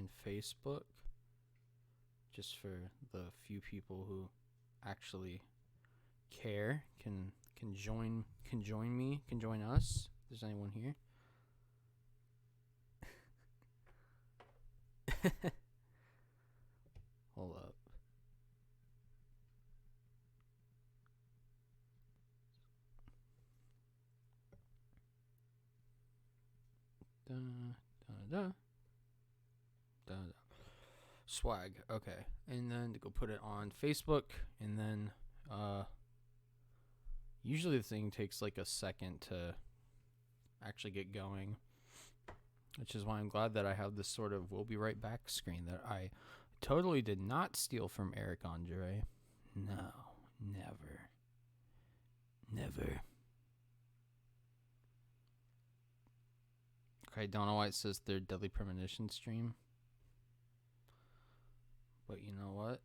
and Facebook, just for the few people who actually care can join us. If there's anyone here. Hold up. Da, da, da. Da, da. Swag. Okay. And then to go put it on Facebook, and then usually the thing takes like a second to actually get going, which is why I'm glad that I have this sort of "we'll be right back" screen that I totally did not steal from Eric Andre. No, never. Okay, I don't know why it says their Deadly Premonition stream. But you know what?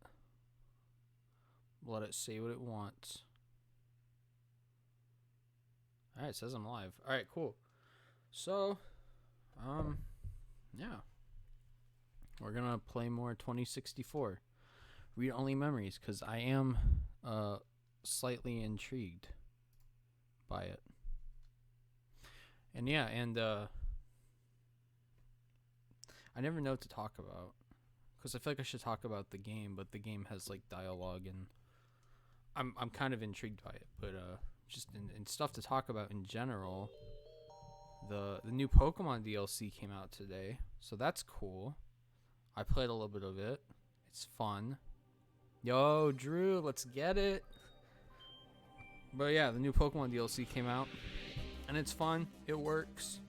Let it say what it wants. Alright, it says I'm live. Alright, cool. So, yeah. We're gonna play more 2064. Read-only memories, because I am slightly intrigued by it. And yeah, I never know what to talk about, because I feel like I should talk about the game, but the game has like dialogue, and I'm kind of intrigued by it. But just in stuff to talk about in general, the new Pokemon DLC came out today, so that's cool. I played a little bit of it. It's fun. Yo, Drew, let's get it. But yeah, the new Pokemon DLC came out, and it's fun. It works.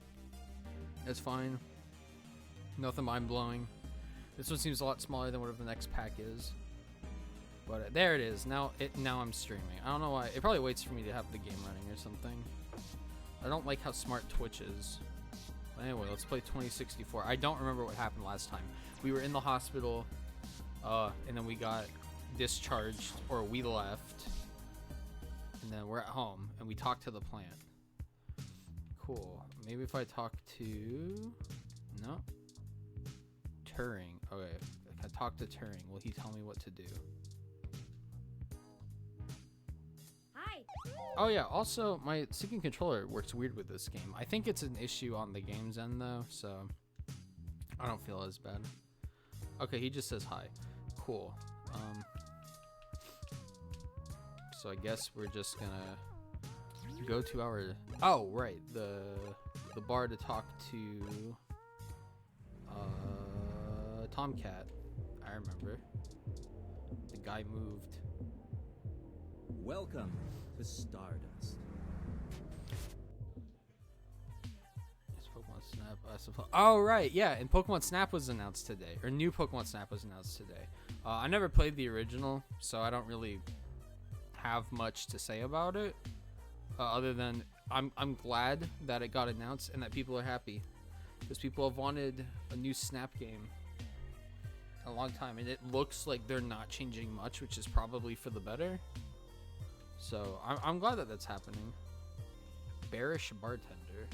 It's fine. Nothing mind-blowing. This one seems a lot smaller than whatever the next pack is. But there it is. Now I'm streaming. I don't know why. It probably waits for me to have the game running or something. I don't like how smart Twitch is. But anyway, let's play 2064. I don't remember what happened last time. We were in the hospital, and then we got discharged, or we left. And then we're at home, and we talked to the plant. Cool. Maybe if I talk to... No. Turing. Okay. If I talk to Turing, will he tell me what to do? Hi. Oh yeah, also my syncing controller works weird with this game. I think it's an issue on the game's end though, so I don't feel as bad. Okay, he just says hi. Cool. So I guess we're just gonna go to our... Oh, right, the bar to talk to Tomcat. I remember. The guy moved. Welcome to Stardust. It's Pokemon Snap, I suppose. Oh, right, yeah, and Pokemon Snap was announced today, or new Pokemon Snap was announced today. I never played the original, so I don't really have much to say about it, other than I'm glad that it got announced and that people are happy, because people have wanted a new Snap game a long time, and it looks like they're not changing much, which is probably for the better. So I'm glad that that's happening. Bearish Bartender.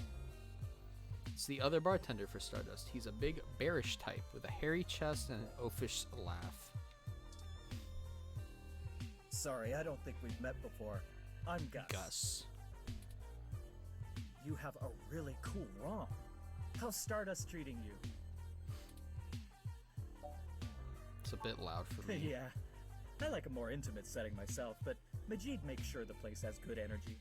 It's the other bartender for Stardust. He's a big bearish type with a hairy chest and an oafish laugh. Sorry, I don't think we've met before. I'm Gus. Gus. You have a really cool ROM. How's Stardust treating you? It's a bit loud for me. Yeah. I like a more intimate setting myself, but Majid makes sure the place has good energy.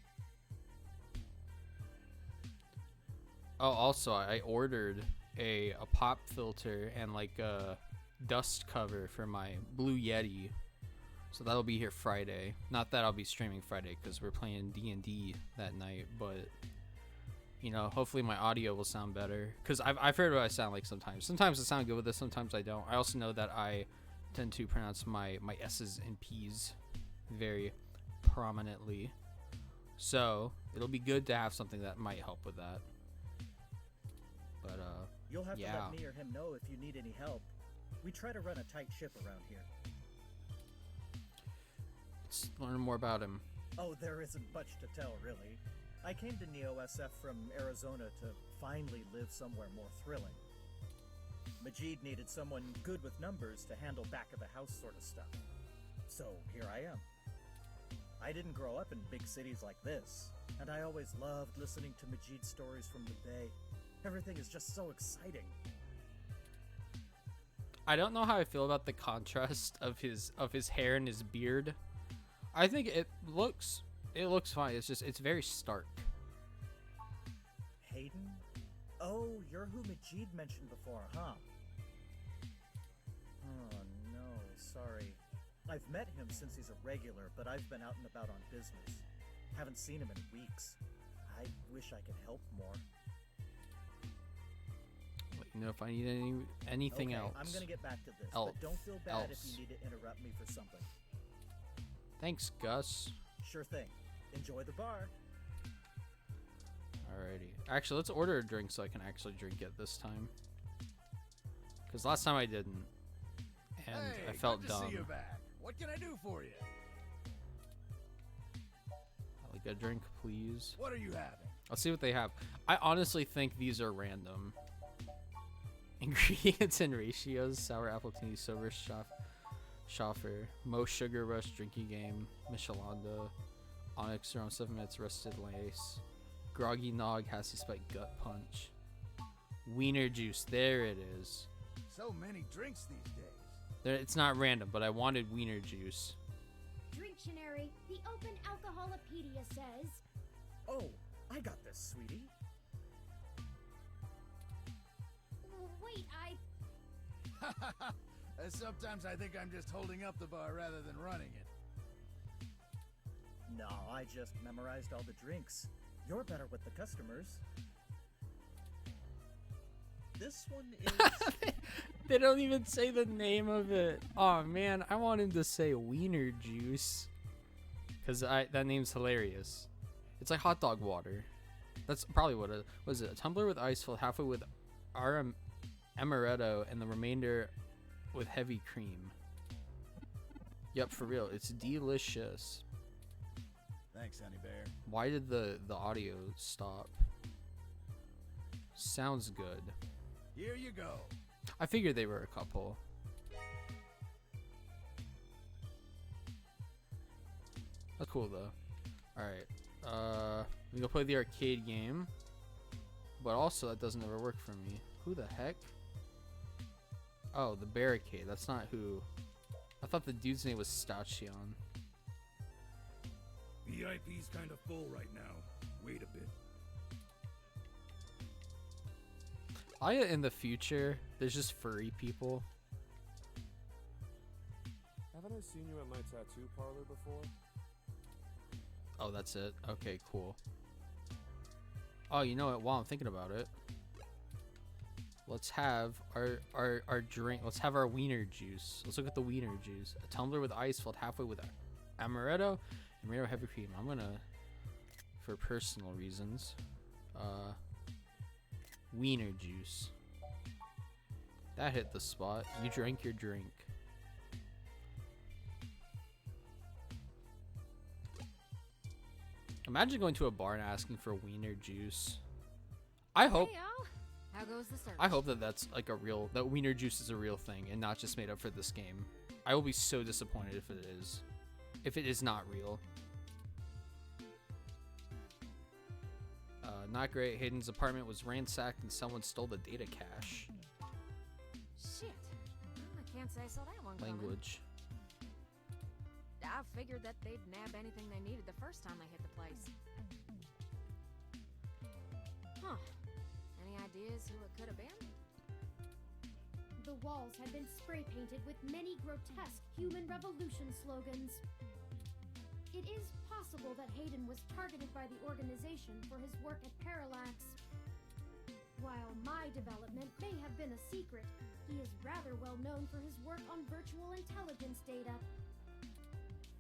Oh, also, I ordered a pop filter and like a dust cover for my Blue Yeti. So that'll be here Friday. Not that I'll be streaming Friday because we're playing D&D that night, but you know, hopefully my audio will sound better, because I've heard what I sound like sometimes. Sometimes I sound good with this, sometimes I don't. I also know that I tend to pronounce my S's and P's very prominently. So it'll be good to have something that might help with that. But You'll have yeah. to let me or him know if you need any help. We try to run a tight ship around here. Let's learn more about him. Oh, there isn't much to tell, really. I came to Neo SF from Arizona to finally live somewhere more thrilling. Majid needed someone good with numbers to handle back of the house sort of stuff. So here I am. I didn't grow up in big cities like this, and I always loved listening to Majid's stories from the Bay. Everything is just so exciting. I don't know how I feel about the contrast of his hair and his beard. I think it looks fine. It's very stark. Hayden? Oh, you're who Majid mentioned before, huh? Oh no, sorry. I've met him since he's a regular, but I've been out and about on business. Haven't seen him in weeks. I wish I could help more. Let you know if I need anything Okay, else. I'm gonna get back to this, Elf. but don't feel bad if Else. you need to interrupt me for something. Thanks, Gus. Sure thing. Enjoy the bar. Alrighty. Actually, let's order a drink so I can actually drink it this time. Because last time I didn't. And I felt good to dumb. see you back. What can I do for you? Like a drink, please. What are you having? I'll see what they have. I honestly think these are random. Ingredients and ratios: sour appletini, sober schaffer, most sugar rush drinking game, Michelada, onyx around 7 minutes, rusted lace, groggy nog, hassy spike, gut punch, wiener juice. There it is. So many drinks these days. There, it's not random, but I wanted wiener juice. Drinctionary, the Open Alcoholopedia says. Oh, I got this, sweetie. Wait, Sometimes I think I'm just holding up the bar rather than running it. No, I just memorized all the drinks. You're better with the customers. This one is... They don't even say the name of it. Oh man, I want him to say wiener juice, cause that name's hilarious. It's like hot dog water. That's probably what it was. It a tumbler with ice filled halfway with amaretto and the remainder with heavy cream. Yep, for real, it's delicious. Thanks, Honey Bear. Why did the audio stop? Sounds good. Here you go. I figured they were a couple. That's cool though. Alright. We go play the arcade game. But also that doesn't ever work for me. Who the heck? Oh, the barricade. That's not who. I thought the dude's name was Stachion. VIP's kind of full right now. Wait a bit. In the future, there's just furry people. Haven't I seen you at my tattoo parlor before? Oh, that's it. Okay, cool. Oh, you know what? While I'm thinking about it, let's have our drink. Let's have our wiener juice. Let's look at the wiener juice. A tumbler with ice filled halfway with amaretto and amaretto heavy cream. I'm gonna, for personal reasons, wiener juice. That hit the spot. You drank your drink. Imagine going to a bar and asking for wiener juice. I hope Hey, y'all. How goes the search? I hope that's like that wiener juice is a real thing and not just made up for this game. I will be so disappointed if it is. If it is not real. Not great. Hayden's apartment was ransacked and someone stole the data cache. Shit. I can't say I saw that one coming. Language. I figured that they'd nab anything they needed the first time they hit the place. Huh. Any ideas who it could have been? The walls had been spray painted with many grotesque human revolution slogans. It is possible that Hayden was targeted by the organization for his work at Parallax. While my development may have been a secret, he is rather well known for his work on virtual intelligence data.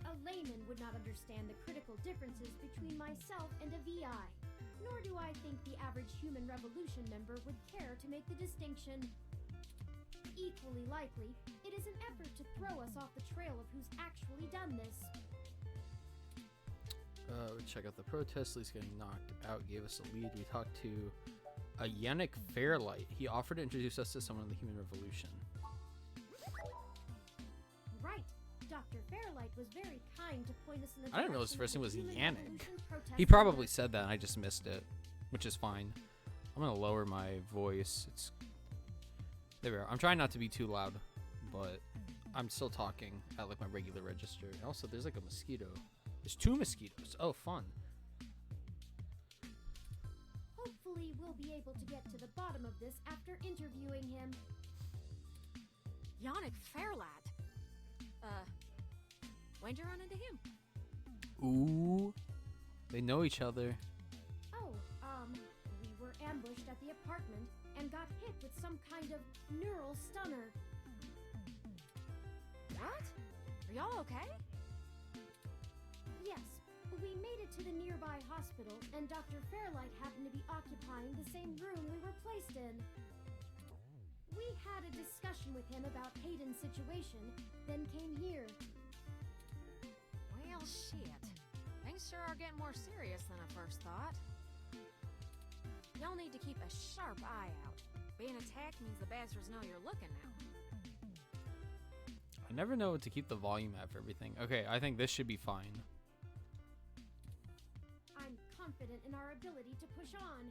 A layman would not understand the critical differences between myself and a VI, nor do I think the average Human Revolution member would care to make the distinction. Equally likely, it is an effort to throw us off the trail of who's actually done this. We check out the protest. Lee's getting knocked out. Gave us a lead. We talked to A Yannick Fairlight. He offered to introduce us to someone in the Human Revolution. Right. Dr. Fairlight was very kind to point us in the I didn't know his direction first of name was the Human Yannick. Revolution protest He probably center. said that and I just missed it, which is fine. I'm gonna lower my voice. There we are. I'm trying not to be too loud, but I'm still talking at like my regular register. Also, there's like a mosquito. There's 2 mosquitoes. Oh, fun. Hopefully, we'll be able to get to the bottom of this after interviewing him. Yannick Fairlad. When'd you run into him? Ooh, they know each other. Oh, we were ambushed at the apartment and got hit with some kind of neural stunner. What? Are y'all okay? Yes, we made it to the nearby hospital, and Dr. Fairlight happened to be occupying the same room we were placed in. We had a discussion with him about Hayden's situation, then came here. Well, shit. Things sure are getting more serious than I first thought. Y'all need to keep a sharp eye out. Being attacked means the bastards know you're looking now. I never know what to keep the volume at for everything. Okay, I think this should be fine. I'm confident in our ability to push on.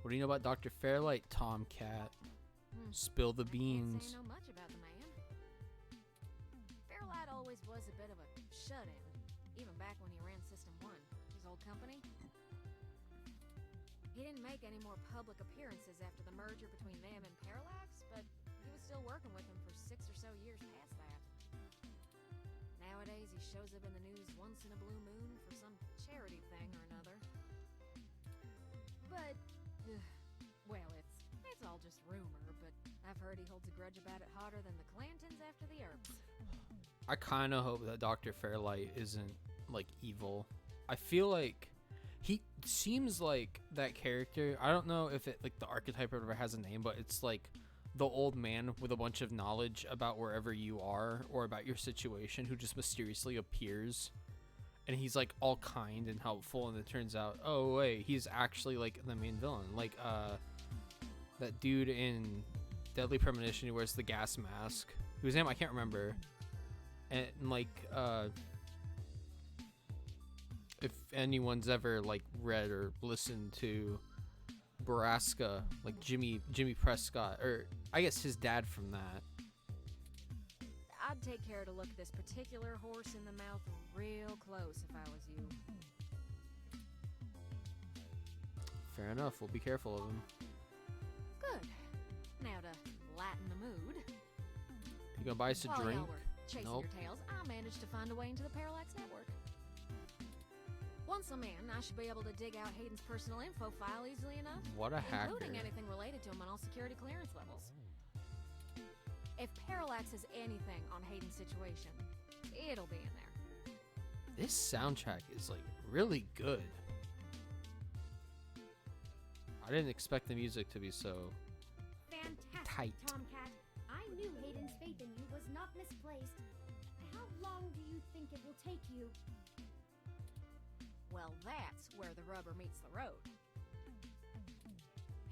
What do you know about Dr. Fairlight, Tomcat? Spill the I beans. can't say know much about the man. Fairlight always was a bit of a shut-in, even back when he ran System 1, his old company. He didn't make any more public appearances after the merger between them and Parallax, but he was still working with them for 6 or so years past that. Nowadays, he shows up in the news once in a blue moon for some charity thing or another. But, well, it's all just rumor, but I've heard he holds a grudge about it hotter than the Clantons after the Earps. I kind of hope that Dr. Fairlight isn't like evil. I feel like he seems like that character. I don't know if it like the archetype or whatever has a name, but it's like the old man with a bunch of knowledge about wherever you are or about your situation who just mysteriously appears. And he's like all kind and helpful, and it turns out, oh wait, he's actually like the main villain. Like that dude in Deadly Premonition who wears the gas mask. Whose name I can't remember. And like if anyone's ever like read or listened to Baraska, like Jimmy Prescott, or I guess his dad from that. I'd take care to look this particular horse in the mouth real close if I was you. Fair enough. We'll be careful of him. Good. Now to lighten the mood. You gonna buy us a While drink? y'all were chasing Nope. your tails, I managed to find a way into the Parallax network. Once I'm in, I should be able to dig out Hayden's personal info file easily enough. What a hacker. Including anything related to him on all security clearance levels. If Parallax has anything on Hayden's situation, it'll be in there. This soundtrack is like really good. I didn't expect the music to be so Fantastic, tight. Tomcat. I knew Hayden's faith in you was not misplaced. How long do you think it will take you? Well, that's where the rubber meets the road.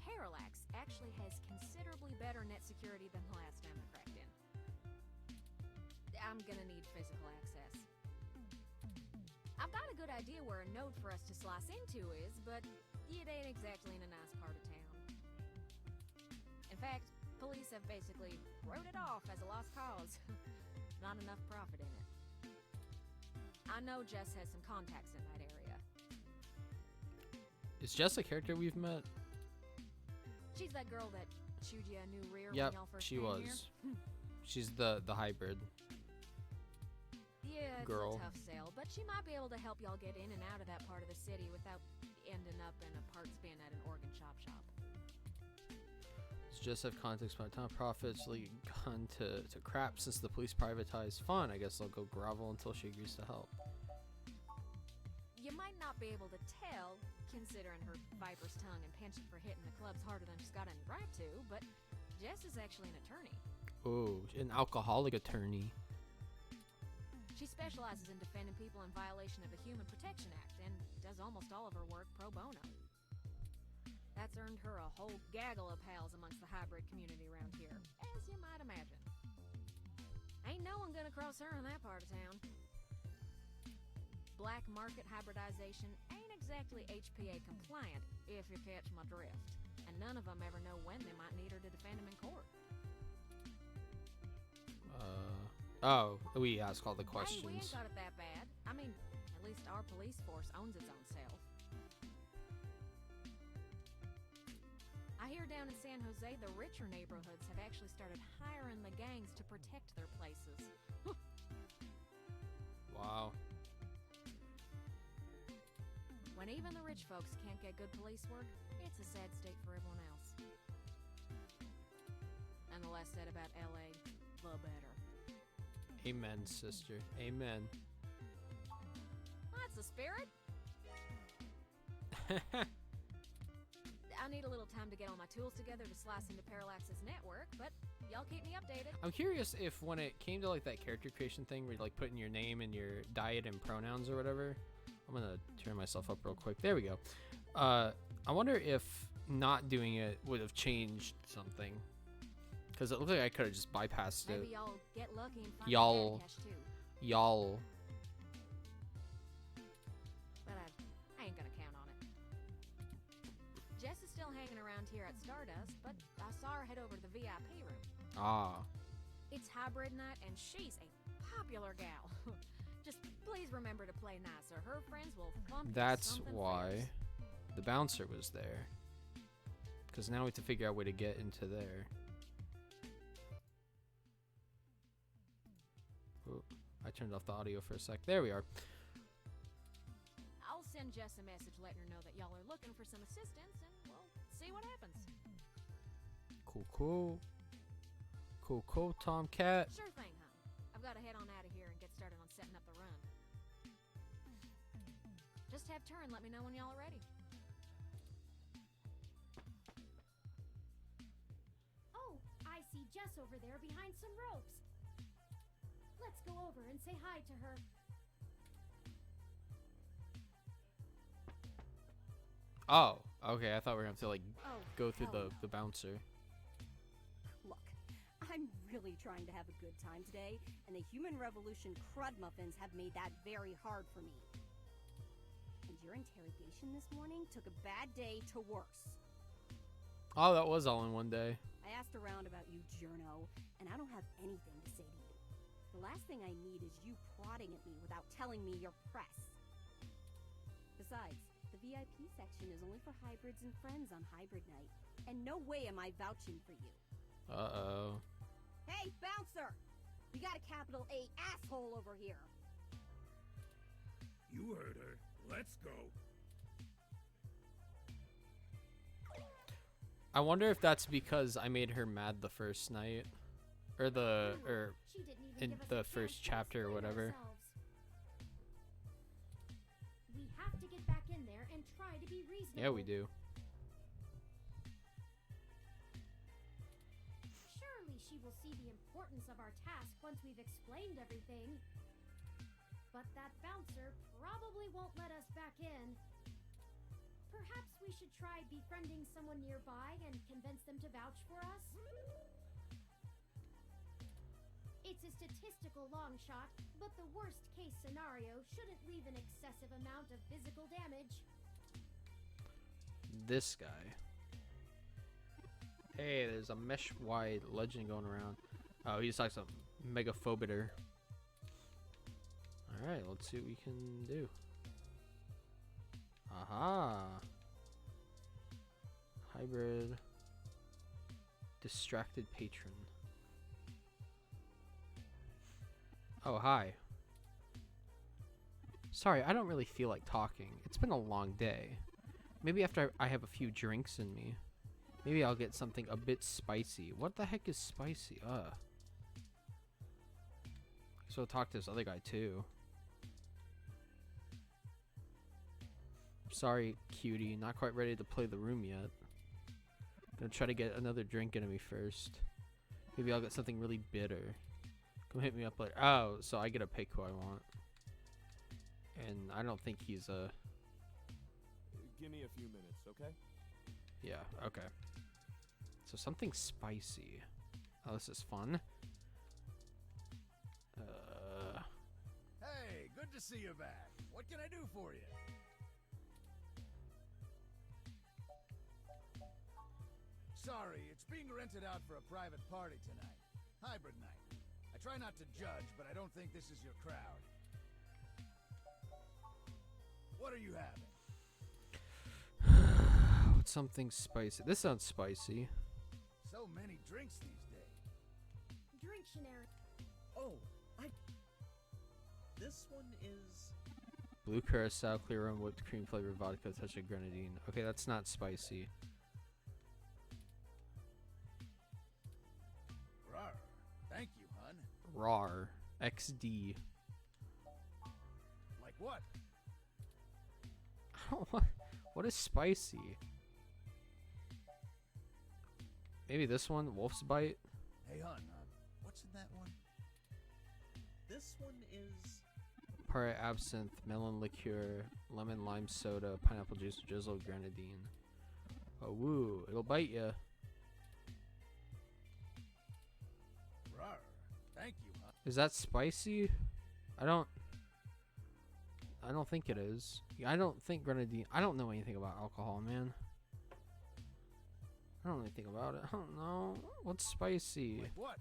Parallax actually has considerably better net security than the last time I cracked in. I'm gonna need physical access. I've got a good idea where a node for us to slice into is, but it ain't exactly in a nice part of town. In fact, police have basically wrote it off as a lost cause. Not enough profit in it. I know Jess has some contacts in that area. Is Jess a character we've met? She's that girl that chewed you a new rear Yep, when y'all first she came was. here. She's the hybrid. Yeah, it's Girl. a tough sell, but she might be able to help y'all get in and out of that part of the city without ending up in a parts bin at an organ shop. Does Jess have contacts about town profits? Like gone to crap since the police privatized. Fun. I guess I'll go grovel until she agrees to help. You might not be able to tell, considering her viper's tongue and penchant for hitting the clubs harder than she's got any right to, but Jess is actually an attorney. Oh, an alcoholic attorney. She specializes in defending people in violation of the Human Protection Act and does almost all of her work pro bono. That's earned her a whole gaggle of pals amongst the hybrid community around here, as you might imagine. Ain't no one gonna cross her in that part of town. Black market hybridization ain't exactly HPA compliant, if you catch my drift. And none of them ever know when they might need her to defend them in court. Oh, we ask all the Hey, we ain't questions. got it that bad. I mean, at least our police force owns its own self. I hear down in San Jose, the richer neighborhoods have actually started hiring the gangs to protect their places. Wow. When even the rich folks can't get good police work, it's a sad state for everyone else. And the less said about LA, the better. Amen, sister. Amen. That's the spirit. I need a little time to get all my tools together to slice into Parallax's network, but y'all keep me updated. I'm curious if when it came to like that character creation thing where you like putting your name and your diet and pronouns or whatever. I'm gonna turn myself up real quick. There we go. I wonder if not doing it would have changed something. Because it looked like I could have just bypassed Maybe it. y'all get lucky and find Y'all. Cash too. Y'all. But I ain't gonna count on it. Jess is still hanging around here at Stardust, but I saw her head over to the VIP room. Ah. It's hybrid night, and she's a popular gal. Just please remember to play nice, or her friends will thump you That's something why fierce. the bouncer was there. Because now we have to figure out a way to get into there. Oh, I turned off the audio for a sec. There we are. I'll send Jess a message letting her know that y'all are looking for some assistance, and we'll see what happens. Cool. Cool, cool, Tomcat. Sure thing, hon. I've got to head on out of here and get started on setting up the run. Just have turn. Let me know when y'all are ready. Oh, I see Jess over there behind some ropes. Let's go over and say hi to her. Oh, okay. I thought we were going to have to, like, Oh, go through hell the no. bouncer. Look, I'm really trying to have a good time today, and the Human Revolution crud muffins have made that very hard for me. And your interrogation this morning took a bad day to worse. Oh, that was all in one day. I asked around about you, Journo, and I don't have anything to say to you. The last thing I need is you prodding at me without telling me you're press. Besides, the VIP section is only for hybrids and friends on hybrid night, and no way am I vouching for you. Uh-oh. Hey, bouncer! We got a capital A asshole over here. You heard her. Let's go. I wonder if that's because I made her mad the first night. Or She didn't even in give us the a first chance to chapter or explain whatever. ourselves. We have to get back in there and try to be reasonable. Yeah, we do. Surely she will see the importance of our task once we've explained everything. But that bouncer probably won't let us back in. Perhaps we should try befriending someone nearby and convince them to vouch for us? It's a statistical long shot, but the worst case scenario shouldn't leave an excessive amount of physical damage. This guy. Hey, there's a mesh-wide legend going around. Oh, he's like some megaphobiter. Alright, let's see what we can do. Aha! Hybrid. Distracted patron. Oh, hi. Sorry, I don't really feel like talking. It's been a long day. Maybe after I have a few drinks in me. Maybe I'll get something a bit spicy. What the heck is spicy? So I'll talk to this other guy too. Sorry, cutie. Not quite ready to play the room yet. Gonna try to get another drink into me first. Maybe I'll get something really bitter. Come hit me up later. Oh, so I get to pick who I want. And I don't think he's a... Give me a few minutes, okay? Yeah, okay. So something spicy. Oh, this is fun. Hey, good to see you back. What can I do for you? Sorry, it's being rented out for a private party tonight. Hybrid night. I try not to judge, but I don't think this is your crowd. What are you having? What's something spicy? This sounds spicy. So many drinks these days. Dictionary. Oh, this one is... Blue curacao, clear rum, whipped cream flavored vodka, touch of grenadine. Okay, that's not spicy. Rawr. Thank you, hun. Rar. XD. Like what? I don't want... What is spicy? Maybe this one, Wolf's Bite. Hey, hun, what's in that one? This one is... Part absinthe, melon liqueur, lemon lime soda, pineapple juice, drizzle, grenadine. Oh, woo. It'll bite ya. Rawr. Thank you, hun. Is that spicy? I don't think it is. I don't think grenadine... I don't know anything about alcohol, man. I don't know anything about it. I don't know. What's spicy? Like what?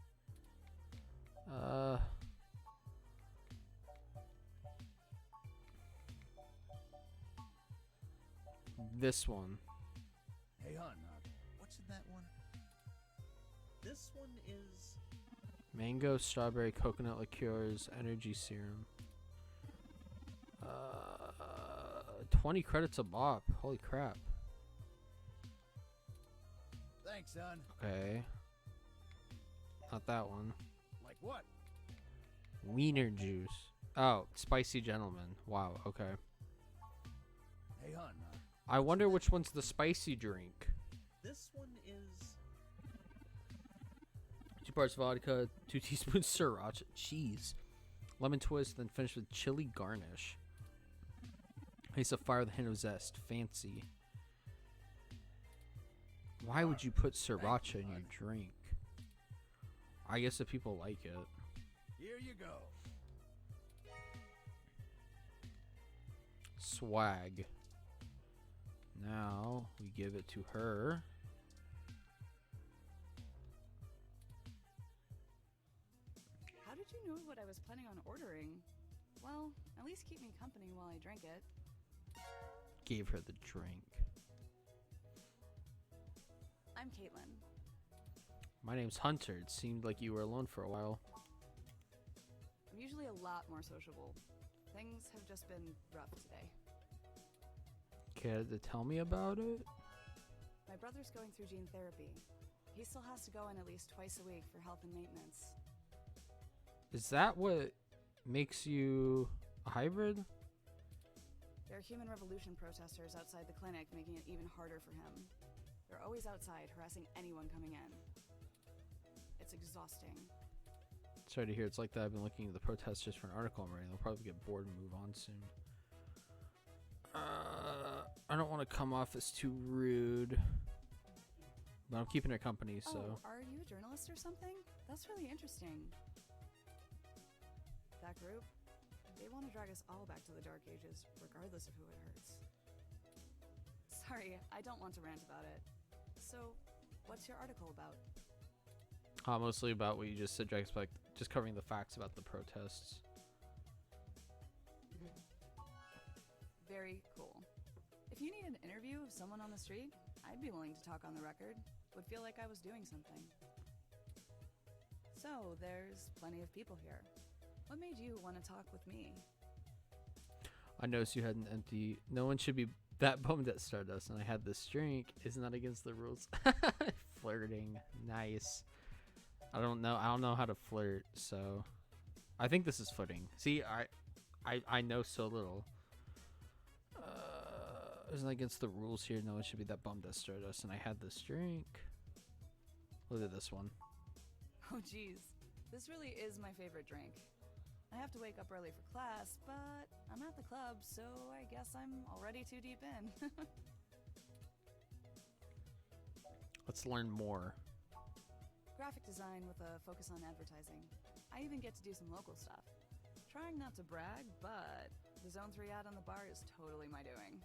This one. Hey, hun, what's in that one? This one is... Mango, strawberry, coconut liqueurs, energy serum. 20 credits a bop. Holy crap. Thanks, son. Okay. Not that one. Like what? Wiener juice. Oh, spicy gentleman. Wow, okay. Hey, hun. I wonder which one's the spicy drink. This one is... 2 parts vodka, 2 teaspoons sriracha, cheese, lemon twist, then finish with chili garnish. Taste of fire with a hint of zest. Fancy. Why would you put sriracha in your drink? I guess if people like it. Here you go. Swag. Now we give it to her. How did you know what I was planning on ordering? Well, at least keep me company while I drink it. Gave her the drink. I'm Caitlin. My name's Hunter. It seemed like you were alone for a while. I'm usually a lot more sociable. Things have just been rough today. Care to tell me about it? My brother's going through gene therapy. He still has to go in at least twice a week for health and maintenance. Is that what makes you a hybrid? There are Human Revolution protesters outside the clinic, making it even harder for him. They're always outside, harassing anyone coming in. It's exhausting. Sorry to hear it's like that. I've been looking at the protesters for an article I'm writing. They'll probably get bored and move on soon. I don't want to come off as too rude, but I'm keeping her company, so... Oh, are you a journalist or something? That's really interesting. That group, they want to drag us all back to the Dark Ages, regardless of who it hurts. Sorry, I don't want to rant about it. So, what's your article about? Mostly about what you just said, Jax, like just covering the facts about the protests. Very cool. If you need an interview of someone on the street, I'd be willing to talk on the record. Would feel like I was doing something. So, there's plenty of people here. What made you want to talk with me? I noticed you had an empty... No one should be that bummed at Stardust, and I had this drink. Isn't that against the rules? Flirting. Nice. I don't know how to flirt, so... I think this is flirting. See, I know so little. Isn't that against the rules here? No one should be that bummed at Stardust, and I had this drink. Look at this one. Oh geez, this really is my favorite drink. I have to wake up early for class, but I'm at the club, so I guess I'm already too deep in. Let's learn more. Graphic design with a focus on advertising. I even get to do some local stuff. Trying not to brag, but the Zone 3 ad on the bar is totally my doing.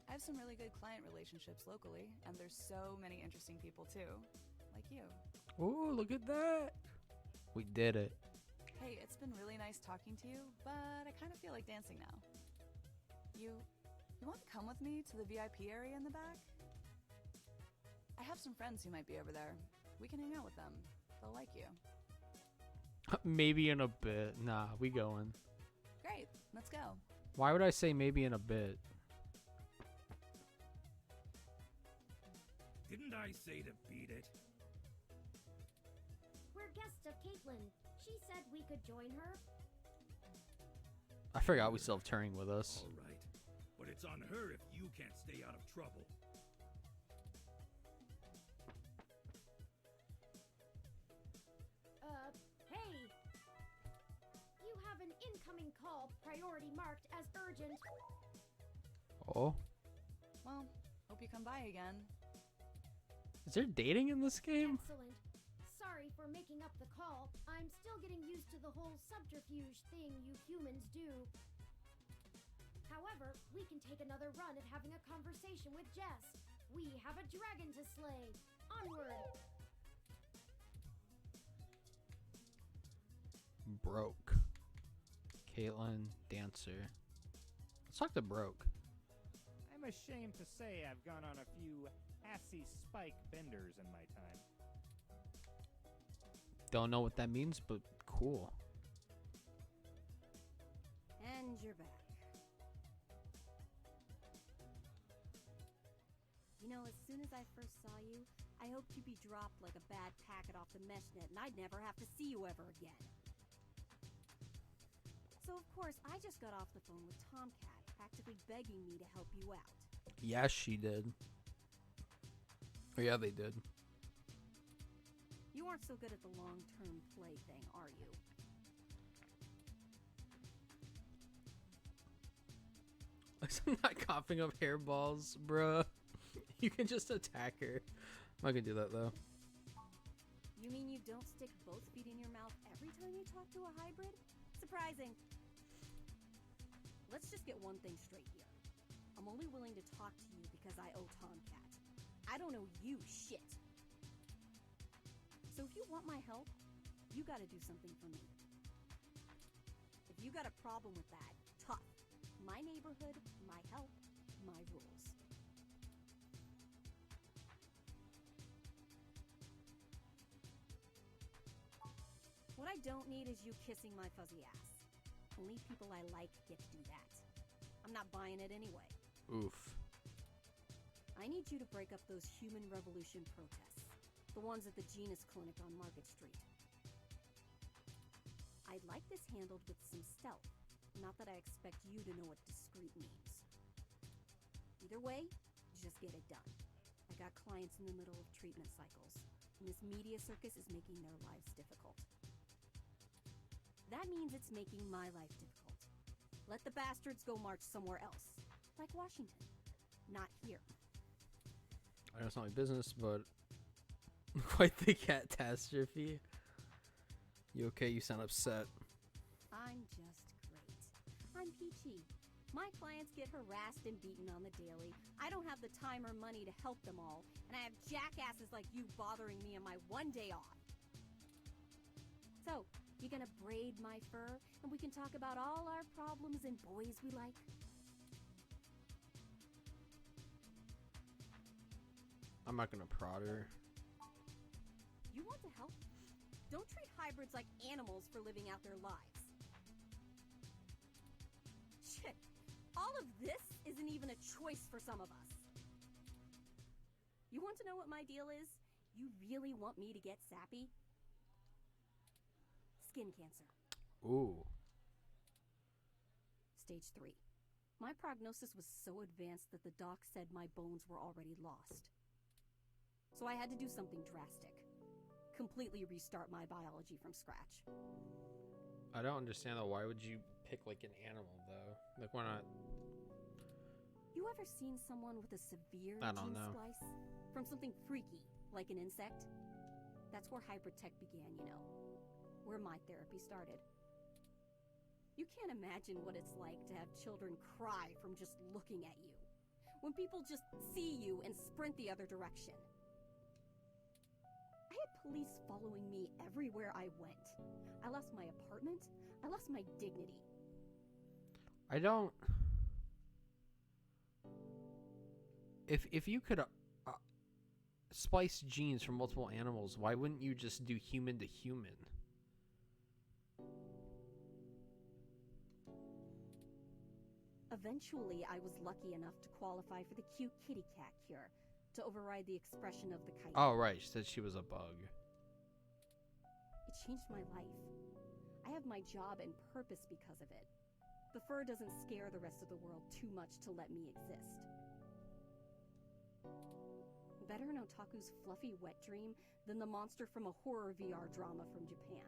I have some really good client relationships locally, and there's so many interesting people too, like you. Oh, look at that. We did it. Hey, it's been really nice talking to you, but I kind of feel like dancing now. You want to come with me to the VIP area in the back? I have some friends who might be over there. We can hang out with them. They'll like you. Maybe in a bit. Nah, we going. Great, let's go. Why would I say maybe in a bit? Didn't I say to beat it? We're guests of Caitlin. She said we could join her. I forgot we still have Turing with us. All right. But it's on her if you can't stay out of trouble. Hey! You have an incoming call, priority marked as urgent. Oh. Well, hope you come by again. Is there dating in this game? Excellent. Sorry for making up the call. I'm still getting used to the whole subterfuge thing you humans do. However, we can take another run at having a conversation with Jess. We have a dragon to slay. Onward! Broke. Caitlin, dancer. Let's talk to Broke. I'm ashamed to say I've gone on a few assy spike benders in my time. Don't know what that means, but cool. And you're back. You know, as soon as I first saw you, I hoped you'd be dropped like a bad packet off the meshnet and I'd never have to see you ever again. So of course, I just got off the phone with Tomcat, practically begging me to help you out. Yes, she did. Oh, yeah, they did. You aren't so good at the long-term play thing, are you? I'm not coughing up hairballs, bruh. You can just attack her. I'm not gonna do that, though. You mean you don't stick both feet in your mouth every time you talk to a hybrid? Surprising. Let's just get one thing straight here. I'm only willing to talk to you because I owe Tomcat. I don't owe you shit. So if you want my help, you gotta do something for me. If you got a problem with that, tough. My neighborhood, my help, my rules. What I don't need is you kissing my fuzzy ass. Only people I like get to do that. I'm not buying it anyway. Oof. I need you to break up those Human Revolution protests. The ones at the Genus Clinic on Market Street. I'd like this handled with some stealth. Not that I expect you to know what discreet means. Either way, just get it done. I got clients in the middle of treatment cycles, and this media circus is making their lives difficult. That means it's making my life difficult. Let the bastards go march somewhere else, like Washington. Not here. I know it's not my business, but quite the catastrophe. You okay? You sound upset. I'm just great. I'm peachy. My clients get harassed and beaten on the daily. I don't have the time or money to help them all, and I have jackasses like you bothering me on my one day off. So, you gonna braid my fur, and we can talk about all our problems and boys we like? I'm not gonna prod her. You want to help? Don't treat hybrids like animals for living out their lives. Shit, all of this isn't even a choice for some of us. You want to know what my deal is? You really want me to get sappy? Skin cancer. Ooh. Stage 3. My prognosis was so advanced that the doc said my bones were already lost. So I had to do something drastic. Completely restart my biology from scratch. I don't understand though. Why would you pick like an animal though? Like why not? You ever seen someone with a severe I don't gene know. splice? From something freaky, like an insect? That's where hybrid tech began, you know. Where my therapy started. You can't imagine what it's like to have children cry from just looking at you. When people just see you and sprint the other direction. I had police following me everywhere I went. I lost my apartment. I lost my dignity. I don't. If you could splice genes from multiple animals, why wouldn't you just do human to human? Eventually, I was lucky enough to qualify for the cute kitty cat cure to override the expression of the kite. Oh, right. She said she was a bug. It changed my life. I have my job and purpose because of it. The fur doesn't scare the rest of the world too much to let me exist. Better an otaku's fluffy wet dream than the monster from a horror VR drama from Japan.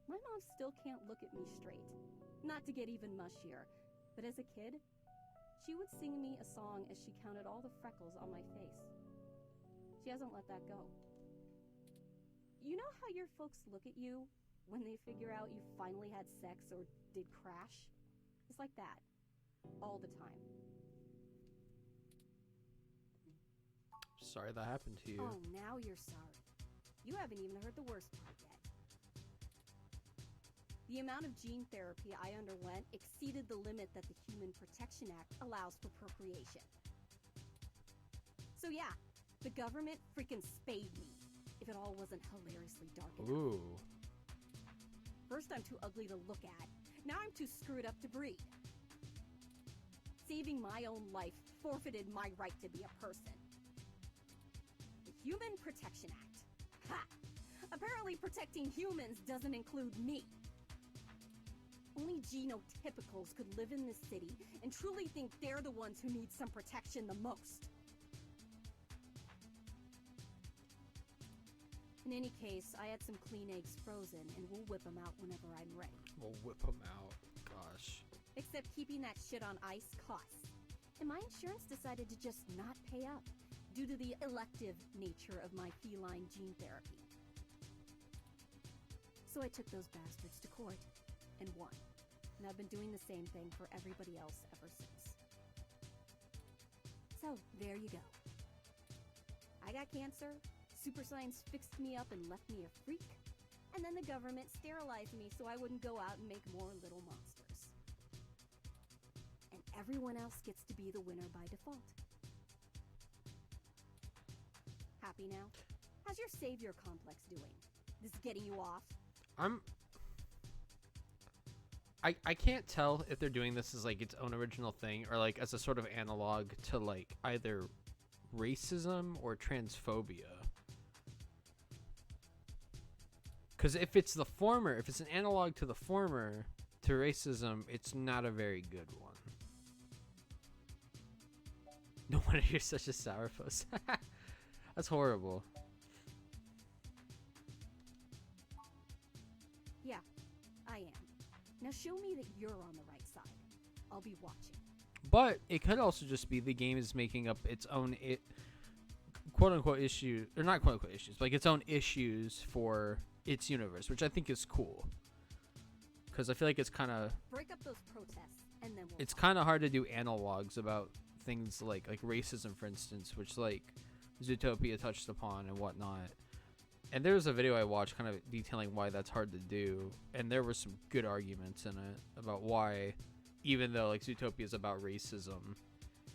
My mom still can't look at me straight. Not to get even mushier, but as a kid, she would sing me a song as she counted all the freckles on my face. She hasn't let that go. You know how your folks look at you when they figure out you finally had sex or did crash? It's like that. All the time. Sorry that happened to you. Oh, now you're sorry. You haven't even heard the worst part yet. The amount of gene therapy I underwent exceeded the limit that the Human Protection Act allows for procreation. So yeah, the government freaking spayed me, if it all wasn't hilariously dark enough. Ooh. First I'm too ugly to look at, now I'm too screwed up to breed. Saving my own life forfeited my right to be a person. The Human Protection Act. Ha! Apparently protecting humans doesn't include me. Only genotypicals could live in this city and truly think they're the ones who need some protection the most. In any case, I had some clean eggs frozen and we'll whip them out whenever I'm ready. We'll whip them out. Gosh. Except keeping that shit on ice costs. And my insurance decided to just not pay up due to the elective nature of my feline gene therapy. So I took those bastards to court and won. And I've been doing the same thing for everybody else ever since. So, there you go. I got cancer, super science fixed me up and left me a freak, and then the government sterilized me so I wouldn't go out and make more little monsters. And everyone else gets to be the winner by default. Happy now? How's your savior complex doing? This getting you off? I can't tell if they're doing this as like its own original thing or like as a sort of analog to like either racism or transphobia. Because if it's the former, if it's an analog to the former, to racism, it's not a very good one. No wonder you're such a sourpuss. That's horrible. Yeah, I am. Now show me that you're on the right side. I'll be watching. But it could also just be the game is making up its own quote unquote issues, or not quote unquote issues, like its own issues for its universe, which I think is cool. Because I feel like it's kind of break up those protests, and then it's kind of hard to do analogs about things like racism, for instance, which like Zootopia touched upon and whatnot. And there was a video I watched kind of detailing why that's hard to do, and there were some good arguments in it about why, even though like Zootopia is about racism,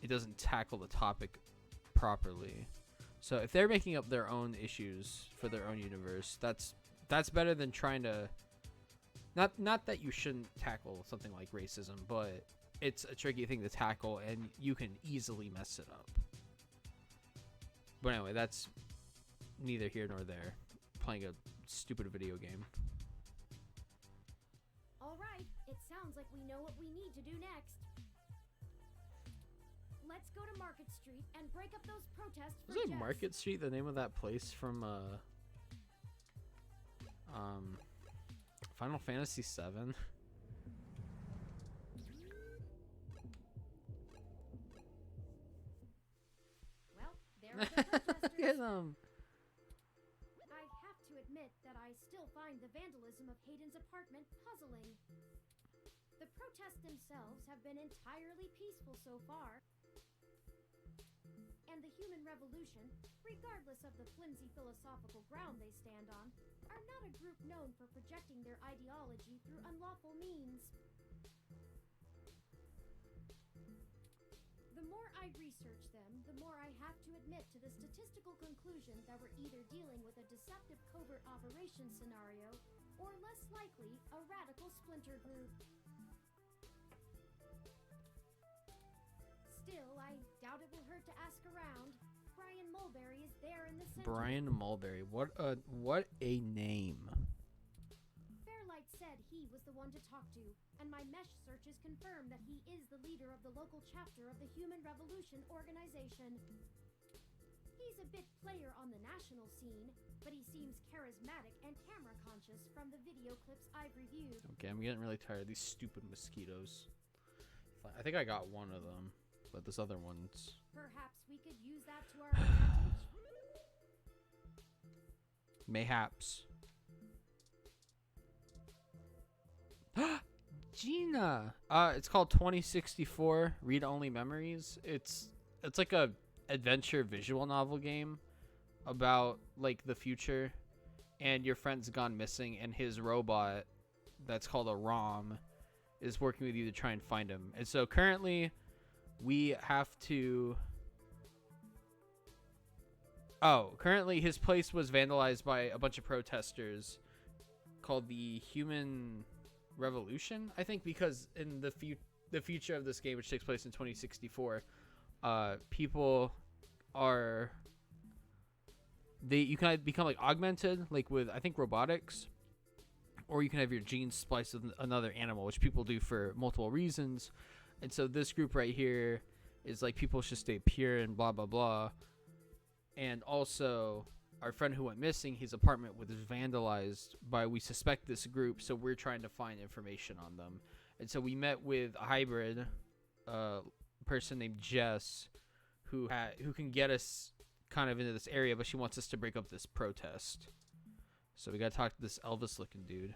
it doesn't tackle the topic properly. So if they're making up their own issues for their own universe, that's better than trying to not that you shouldn't tackle something like racism, but it's a tricky thing to tackle and you can easily mess it up. But anyway, that's neither here nor there. Playing a stupid video game. All right, it sounds like we know what we need to do next. Let's go to Market Street and break up those protests for Was it Jess. Market Street the name of that place from Final Fantasy VII? there are the protesters. Get him. I have to admit that I still find the vandalism of Hayden's apartment puzzling. The protests themselves have been entirely peaceful so far, and the human revolution, regardless of the flimsy philosophical ground they stand on, are not a group known for projecting their ideology through unlawful means. The more I research them, the more I have to admit to the statistical conclusion that we're either dealing with a deceptive covert operations scenario, or less likely, a radical splinter group. Still, I doubt it will hurt to ask around. Brian Mulberry is there in the center. Brian Mulberry. What a name. Fairlight said he was the one to talk to, and my mesh searches confirm that he is the leader of the local chapter of the Human Revolution organization. He's a bit player on the national scene, but he seems charismatic and camera conscious from the video clips I've reviewed. Okay, I'm getting really tired of these stupid mosquitoes. I think I got one of them, but this other one's... Perhaps we could use that to our advantage. Mayhaps. Gina! It's called 2064 Read-Only Memories. It's like a adventure visual novel game about like the future, and your friend's gone missing, and his robot that's called a ROM is working with you to try and find him. And so currently we have to... currently his place was vandalized by a bunch of protesters called the Human Revolution, I think, because in the future of this game, which takes place in 2064, people are... you can become like augmented, like with, I think, robotics, or you can have your genes spliced with another animal, which people do for multiple reasons. And so this group right here is like people should stay pure and blah blah blah. And also our friend who went missing, his apartment was vandalized by, we suspect, this group, so we're trying to find information on them. And so we met with a hybrid person named Jess who can get us kind of into this area, but she wants us to break up this protest. So we gotta talk to this Elvis looking dude.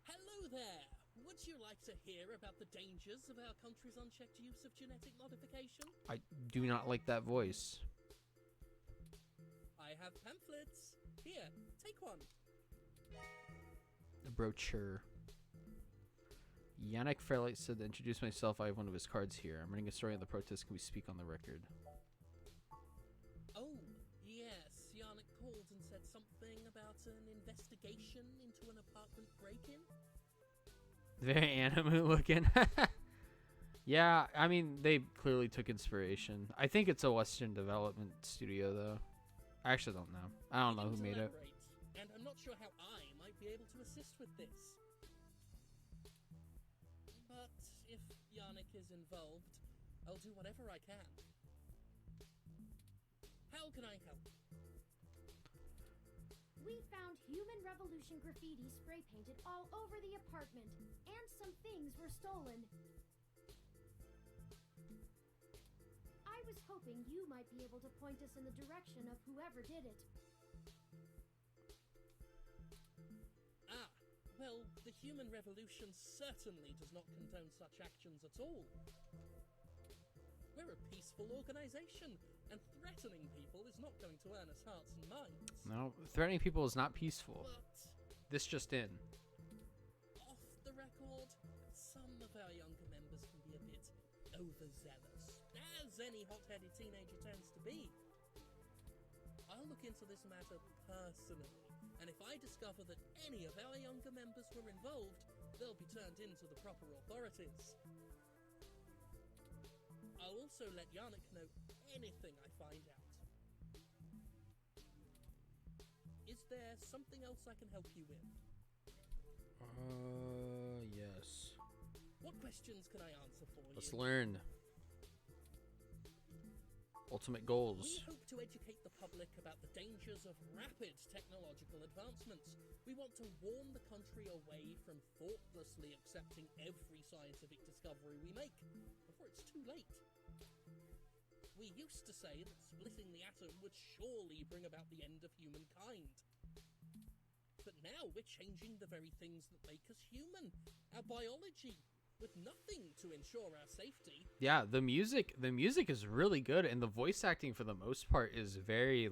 Hello there! Would you like to hear about the dangers of our country's unchecked use of genetic modification? I do not like that voice. I have pamphlets. Here, take one. A brochure. Yannick Fairlight said to introduce myself. I have one of his cards here. I'm running a story on the protest. Can we speak on the record? Oh, yes. Yannick called and said something about an investigation into an apartment break-in. Very anime looking. Yeah, I mean, they clearly took inspiration. I think it's a Western development studio, though. I actually don't know. I don't know who made it. And I'm not sure how I might be able to assist with this. But if Yannick is involved, I'll do whatever I can. How can I help? We found Human Revolution graffiti spray painted all over the apartment, and some things were stolen. I was hoping you might be able to point us in the direction of whoever did it. Ah, well, the Human Revolution certainly does not condone such actions at all. We're a peaceful organization, and threatening people is not going to earn us hearts and minds. No, threatening people is not peaceful. But This just in. off the record, some of our younger members can be a bit overzealous, as any hot-headed teenager tends to be. I'll look into this matter personally, and if I discover that any of our younger members were involved, they'll be turned in to the proper authorities. I'll also let Yannick know anything I find out. Is there something else I can help you with? Yes. What questions can I answer for you? Let's learn. Ultimate goals. We hope to educate the public about the dangers of rapid technological advancements. We want to warn the country away from thoughtlessly accepting every scientific discovery we make before it's too late. We used to say that splitting the atom would surely bring about the end of humankind. But now we're changing the very things that make us human, our biology, with nothing to ensure our safety. Yeah, the music is really good, and the voice acting for the most part is very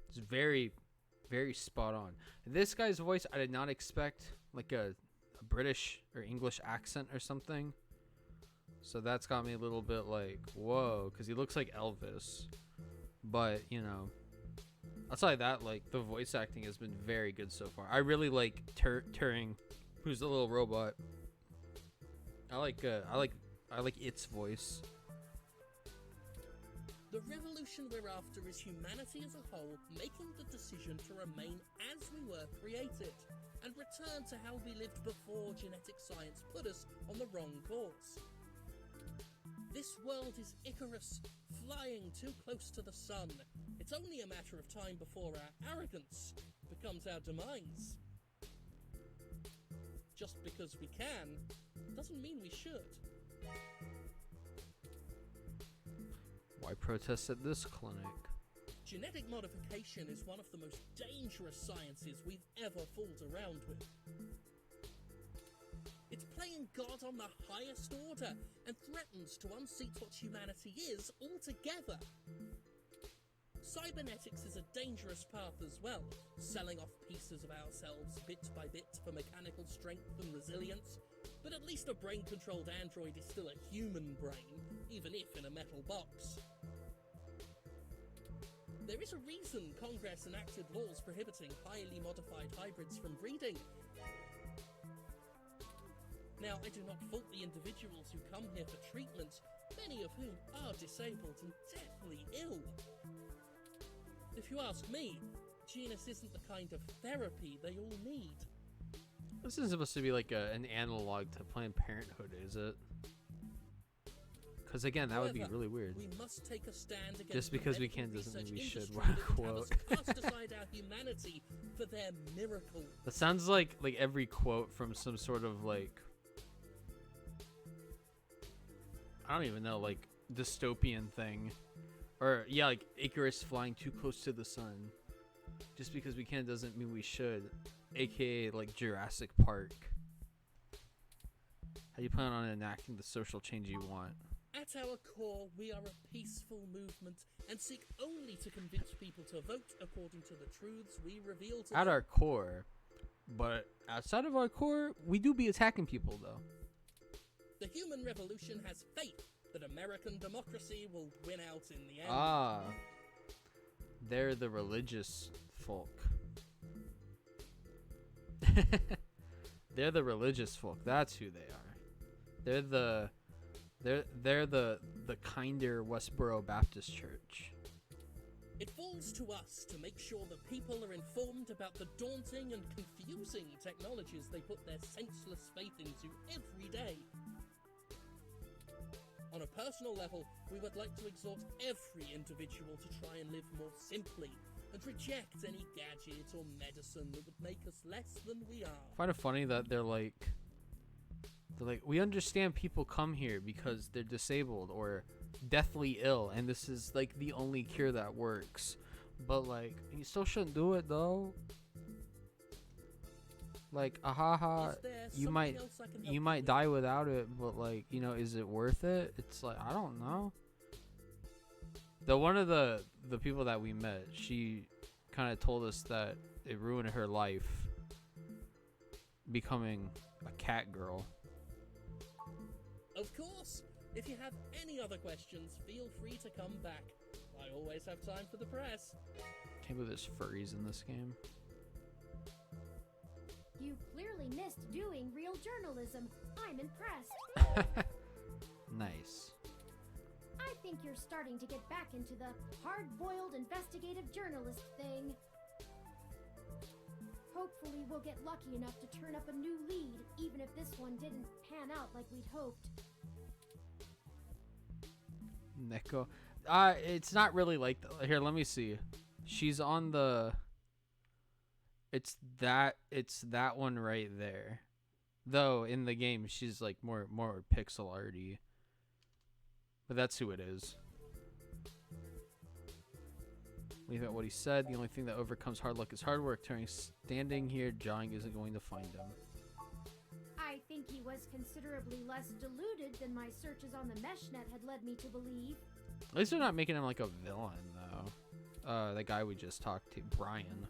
it's very, very spot on. This guy's voice, I did not expect like a British or English accent or something. So that's got me a little bit like, whoa, because he looks like Elvis. But, you know, outside that, like, the voice acting has been very good so far. I really like Turing, who's the little robot. I like its voice. The revolution we're after is humanity as a whole making the decision to remain as we were created and return to how we lived before genetic science put us on the wrong course. This world is Icarus, flying too close to the sun. It's only a matter of time before our arrogance becomes our demise. Just because we can, doesn't mean we should. Why protest at this clinic? Genetic modification is one of the most dangerous sciences we've ever fooled around with. It's playing God on the highest order and threatens to unseat what humanity is altogether. Cybernetics is a dangerous path as well, selling off pieces of ourselves bit by bit for mechanical strength and resilience, but at least a brain-controlled android is still a human brain, even if in a metal box. There is a reason Congress enacted laws prohibiting highly modified hybrids from breeding. Now, I do not fault the individuals who come here for treatment, many of whom are disabled and deathly ill. If you ask me, genus isn't the kind of therapy they all need. This isn't supposed to be like an analog to Planned Parenthood, is it? Because again, that would be really weird. We must take a stand against just because we can't doesn't mean we should. What a quote. Cast aside our humanity for their miracle. That sounds like every quote from some sort of like, I don't even know, like dystopian thing. Or yeah, like Icarus flying too close to the sun. Just because we can doesn't mean we should. AKA like Jurassic Park. How do you plan on enacting the social change you want? At our core, we are a peaceful movement and seek only to convince people to vote according to the truths we reveal to them. At our core. But outside of our core, we do be attacking people though. The human revolution has faith that American democracy will win out in the end. Ah. They're the religious folk. They're the religious folk. That's who they are. They're the kinder Westboro Baptist Church. It falls to us to make sure that people are informed about the daunting and confusing technologies they put their senseless faith into every day. On a personal level, we would like to exhort every individual to try and live more simply and reject any gadget or medicine that would make us less than we are. I find it funny that they're like, we understand people come here because they're disabled or deathly ill, and this is like the only cure that works. But like, you still shouldn't do it though. Like, you might die without it, but like, you know, is it worth it? It's like, I don't know. One of the people that we met, she kind of told us that it ruined her life becoming a cat girl. Of course, if you have any other questions, feel free to come back. I always have time for the press. Can't believe there's furries in this game. You clearly missed doing real journalism. I'm impressed. Nice. I think you're starting to get back into the hard-boiled investigative journalist thing. Hopefully we'll get lucky enough to turn up a new lead, even if this one didn't pan out like we'd hoped. Neko. It's not really like here, let me see. She's on the It's that one right there. Though in the game she's like more pixel arty. But that's who it is. Leave out what he said. The only thing that overcomes hard luck is hard work. Turning standing here, jawing isn't going to find him. I think he was considerably less deluded than my searches on the meshnet had led me to believe. At least they're not making him like a villain, though. The guy we just talked to, Brian.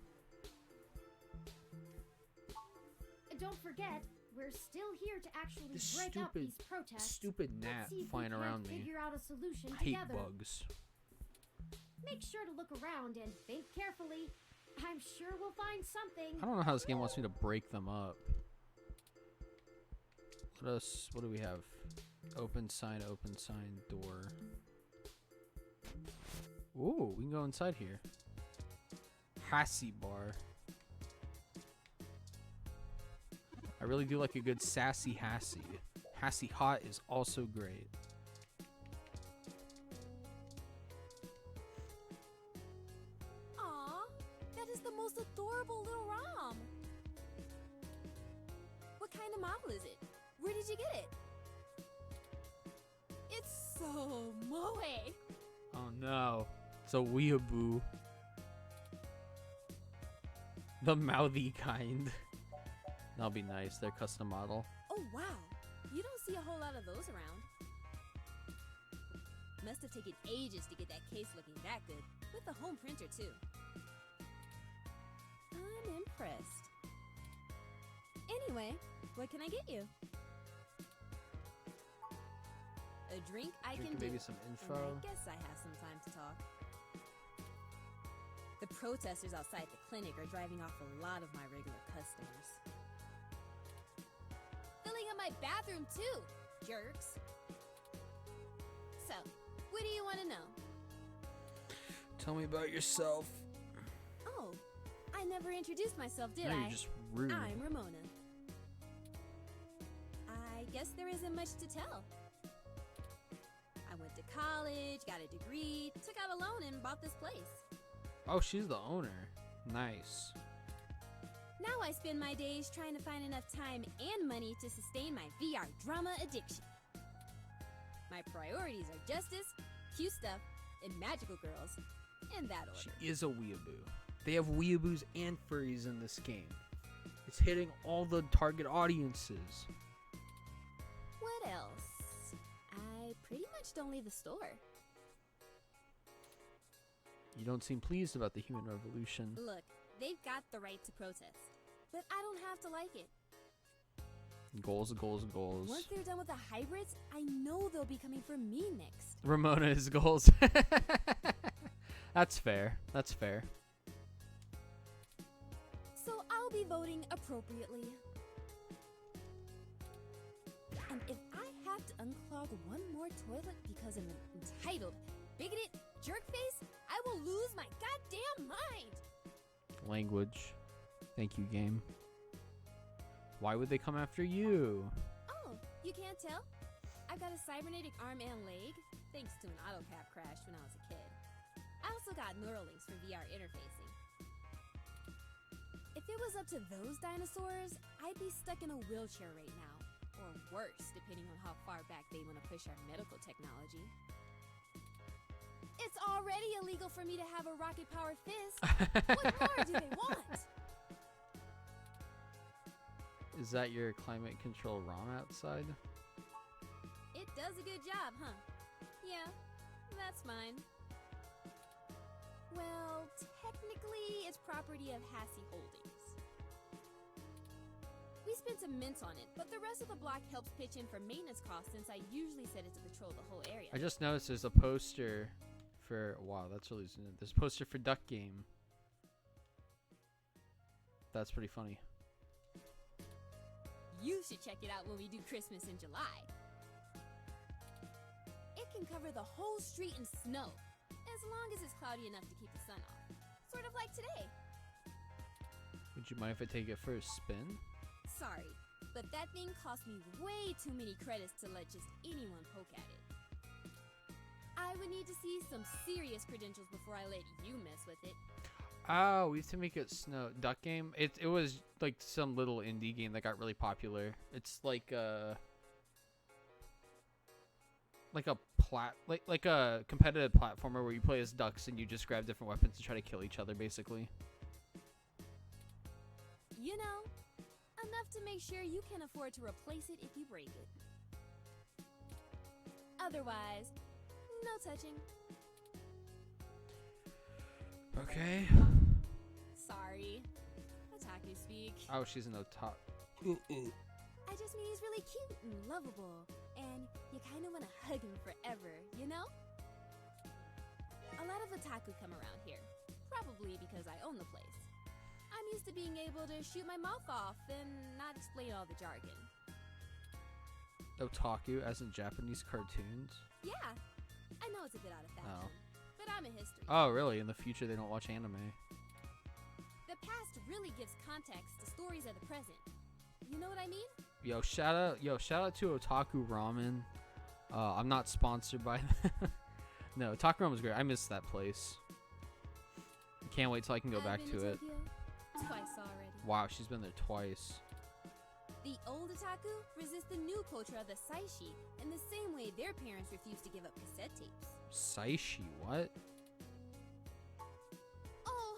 Don't forget, we're still here to actually This break up these protests. Stupid gnat Let's see if flying we can't around me. figure out a solution I hate together. bugs. Make sure to look around and think carefully. I'm sure we'll find something. I don't know how this game wants me to break them up. What do we have? Open sign, door. Ooh, we can go inside here. Hassie bar. I really do like a good sassy Hassie. Hassie hot is also great. Aw, that is the most adorable little ROM. What kind of model is it? Where did you get it? It's so moe. Oh no. It's a weeaboo. The mouthy kind. That'll be nice. Their custom model. Oh wow, you don't see a whole lot of those around. Must have taken ages to get that case looking that good, with the home printer too. I'm impressed. Anyway, what can I get you? A drink I can do. Maybe some info. And I guess I have some time to talk. The protesters outside the clinic are driving off a lot of my regular customers. Filling up my bathroom too, jerks. So, what do you want to know? Tell me about yourself. Oh, I never introduced myself, did No, I? you're just rude. I'm Ramona. I guess there isn't much to tell. I went to college, got a degree, took out a loan, and bought this place. Oh, she's the owner. Nice. Now I spend my days trying to find enough time and money to sustain my VR drama addiction. My priorities are justice, cute stuff, and magical girls, in that order. She is a weeaboo. They have weeaboos and furries in this game. It's hitting all the target audiences. What else? I pretty much don't leave the store. You don't seem pleased about the human revolution. Look, they've got the right to protest, but I don't have to like it. Goals, goals, goals. Once they're done with the hybrids, I know they'll be coming for me next. Ramona's goals. That's fair. That's fair. So I'll be voting appropriately. And if I have to unclog one more toilet because I'm an entitled, bigoted jerkface, I will lose my goddamn mind! Language. Thank you, game. Why would they come after you? Oh, you can't tell? I've got a cybernetic arm and leg, thanks to an AutoCAD crash when I was a kid. I also got Neuralinks for VR interfacing. If it was up to those dinosaurs, I'd be stuck in a wheelchair right now. Or worse, depending on how far back they want to push our medical technology. It's already illegal for me to have a rocket-powered fist. What more do they want? Is that your climate control ROM outside? It does a good job, huh? Yeah, that's mine. Well, technically, it's property of Hassie Holdings. We spent some mints on it, but the rest of the block helps pitch in for maintenance costs since I usually set it to patrol the whole area. I just noticed there's a poster for... Wow, that's really... There's a poster for Duck Game. That's pretty funny. You should check it out when we do Christmas in July. It can cover the whole street in snow, as long as it's cloudy enough to keep the sun off. Sort of like today. Would you mind if I take it for a spin? Sorry, but that thing cost me way too many credits to let just anyone poke at it. I would need to see some serious credentials before I let you mess with it. Oh, we have to make it snow. Duck Game? It was like some little indie game that got really popular. It's like a like a competitive platformer where you play as ducks and you just grab different weapons and try to kill each other, basically. You know, enough to make sure you can afford to replace it if you break it. Otherwise, no touching. Okay. Sorry. Otaku speak. Oh, she's an otaku. I just mean he's really cute and lovable, and you kind of want to hug him forever, you know? A lot of otaku come around here, probably because I own the place. I'm used to being able to shoot my mouth off and not explain all the jargon. Otaku, as in Japanese cartoons? Yeah, I know it's a bit out of fashion, but I'm a history. Oh, really? In the future, they don't watch anime? The past really gives context to stories of the present. You know what I mean? Yo, shout out to Otaku Ramen. I'm not sponsored by them. No, Otaku Ramen's great. I miss that place. Can't wait till I can go back to it. Twice already. Wow, she's been there twice. The old otaku resist the new culture of the saishi in the same way their parents refuse to give up cassette tapes. Saishi, what? Oh,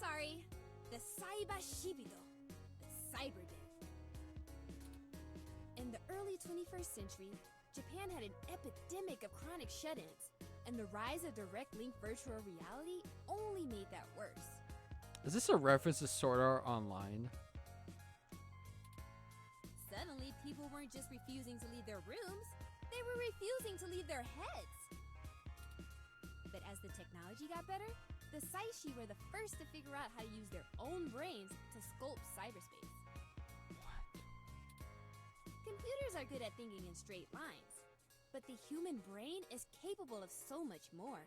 sorry. The Saiba Shibido. The Cyber Day. In the early 21st century, Japan had an epidemic of chronic shut-ins, and the rise of direct link virtual reality only made that worse. Is this a reference to Sword Art Online? Suddenly, people weren't just refusing to leave their rooms, they were refusing to leave their heads. But as the technology got better, the Saishi were the first to figure out how to use their own brains to sculpt cyberspace. Computers are good at thinking in straight lines, but the human brain is capable of so much more.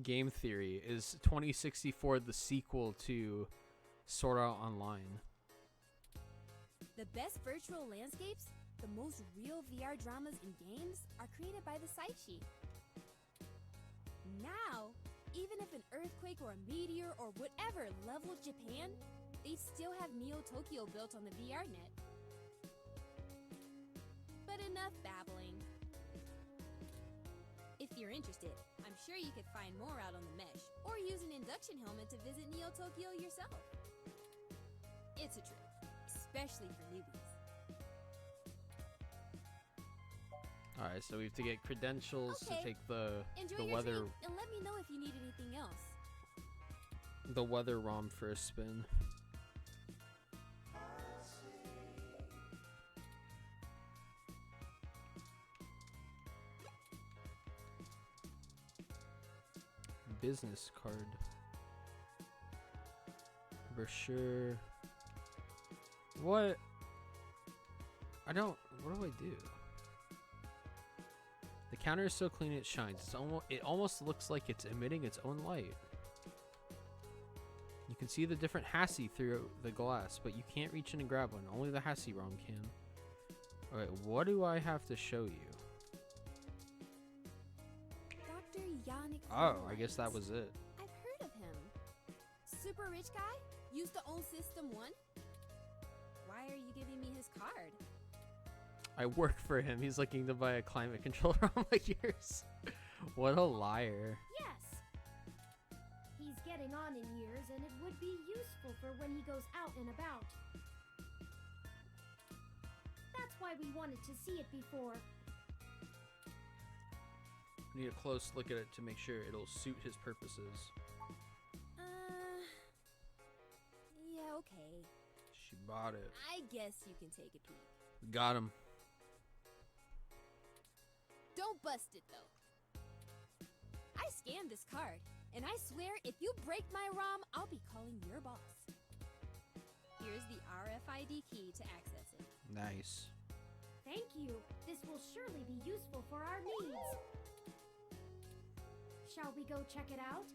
Game Theory, is 2064 the sequel to Sword Art Online? The best virtual landscapes, the most real VR dramas in games, are created by the Saishi. Now, even if an earthquake or a meteor or whatever leveled Japan, they'd still have Neo Tokyo built on the VR net. But enough babbling. If you're interested, I'm sure you could find more out on the mesh, or use an induction helmet to visit Neo Tokyo yourself. It's a trip, especially for newbies. Alright, so we have to get credentials to take the Enjoy your weather drink, and let me know if you need anything else. the weather ROM for a spin. Business card. Brochure. What? What do I do? The counter is so clean it shines. It almost looks like it's emitting its own light. You can see the different Hassie through the glass, but you can't reach in and grab one. Only the Hassie ROM can. Alright, what do I have to show you? Dr. Yannick. Oh, I guess that was it. I've heard of him. Super rich guy? Used to own System 1? Why are you giving me his card? I work for him. He's looking to buy a climate controller on like yours. What a liar. Yes. He's getting on in years, and it would be useful for when he goes out and about. That's why we wanted to see it before. Need a close look at it to make sure it'll suit his purposes. Yeah, okay. She bought it. I guess you can take a peek. Got him. Don't bust it, though. I scanned this card, and I swear if you break my ROM, I'll be calling your boss. Here's the RFID key to access it. Nice. Thank you. This will surely be useful for our needs. Shall we go check it out?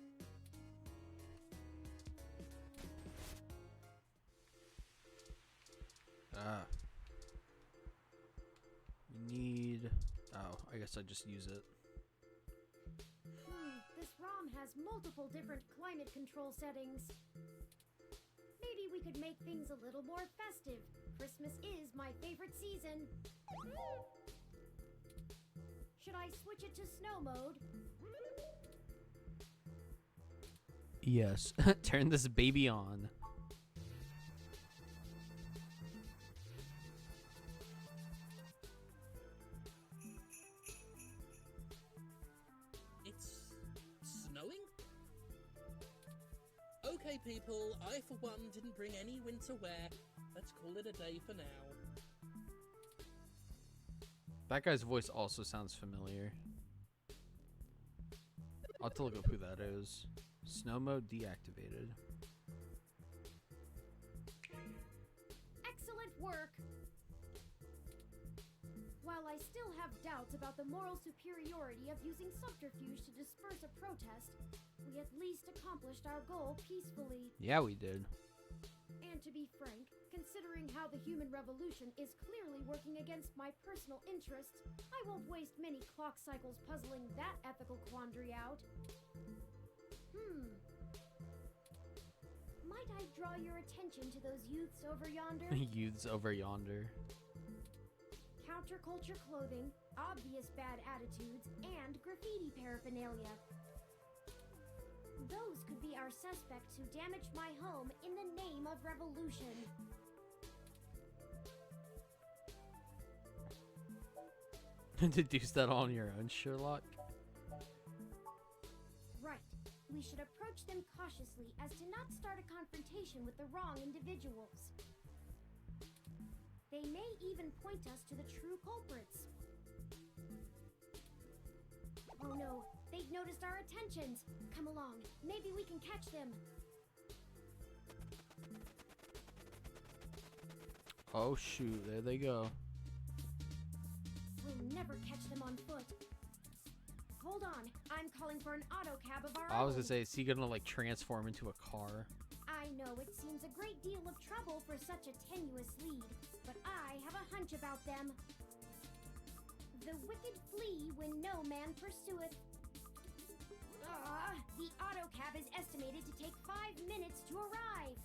We need... Oh, I guess I just use it. This ROM has multiple different climate control settings. Maybe we could make things a little more festive. Christmas is my favorite season. should I switch it to snow mode? Yes. Turn this baby on. It's snowing? Okay, people, I for one didn't bring any winter wear. Let's call it a day for now. That guy's voice also sounds familiar. I'll have to look up who that is. Snow mode deactivated. Excellent work! While I still have doubts about the moral superiority of using subterfuge to disperse a protest, we at least accomplished our goal peacefully. Yeah, we did. And to be frank, considering how the human revolution is clearly working against my personal interests, I won't waste many clock cycles puzzling that ethical quandary out. Might I draw your attention to those youths over yonder? Youths over yonder. Counterculture clothing, obvious bad attitudes, and graffiti paraphernalia. Those could be our suspects who damaged my home in the name of revolution. Deduce that all on your own, Sherlock? Right. We should approach them cautiously as to not start a confrontation with the wrong individuals. They may even point us to the true culprits. Oh no, they've noticed our attentions. Come along, maybe we can catch them. Oh shoot, there they go. We'll never catch them on foot. Hold on, I'm calling for an auto cab of our I was own. gonna say, is he gonna like transform into a car? I know it seems a great deal of trouble for such a tenuous lead, but I have a hunch about them. The wicked flee when no man pursueth. The autocab is estimated to take 5 minutes to arrive.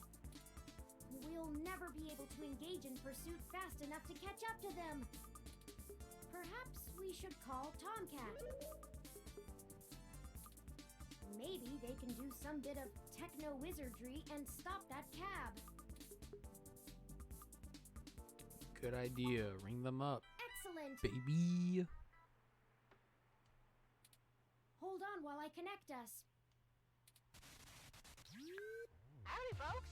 We'll never be able to engage in pursuit fast enough to catch up to them. Perhaps we should call Tomcat. Maybe they can do some bit of techno-wizardry and stop that cab. Good idea. Ring them up. Excellent. Baby. Hold on while I connect us. Howdy, folks.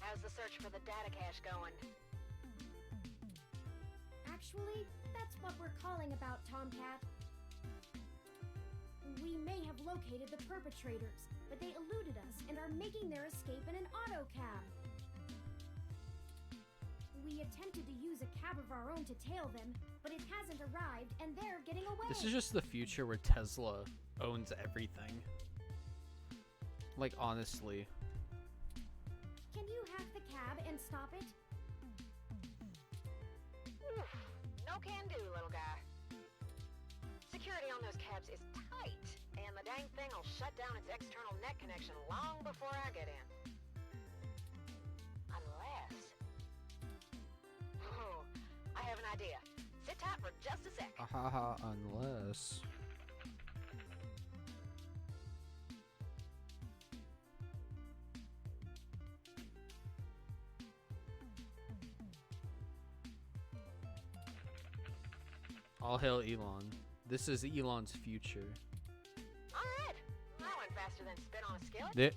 How's the search for the data cache going? Actually, that's what we're calling about, Tomcat. We may have located the perpetrators, but they eluded us and are making their escape in an autocab. We attempted to use a cab of our own to tail them, but it hasn't arrived and they're getting away. This is just the future where Tesla owns everything. Like, honestly. Can you hack the cab and stop it? Oof, no can do, little guy. Security on those cabs is tight, and the dang thing will shut down its external net connection long before I get in. Unless... Oh, I have an idea. Sit tight for just a sec. Haha, unless... All hail Elon. This is Elon's future. Alright, that went faster than spit on a skillet.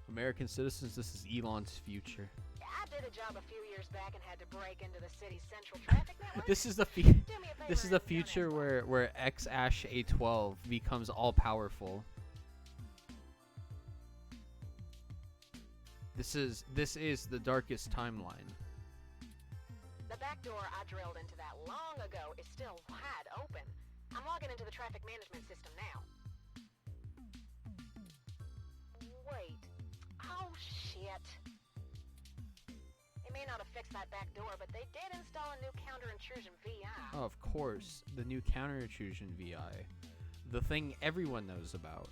American citizens, this is Elon's future. I did a job a few years back and had to break into the city's central traffic network. This is the future where X-Ash A12 becomes all powerful. This is the darkest timeline. The back door I drilled into that long ago is still wide open. I'm logging into the traffic management system now. Wait. Oh, shit. They may not have fixed that back door, but they did install a new counter-intrusion VI. Oh, of course, the new counter-intrusion VI. The thing everyone knows about.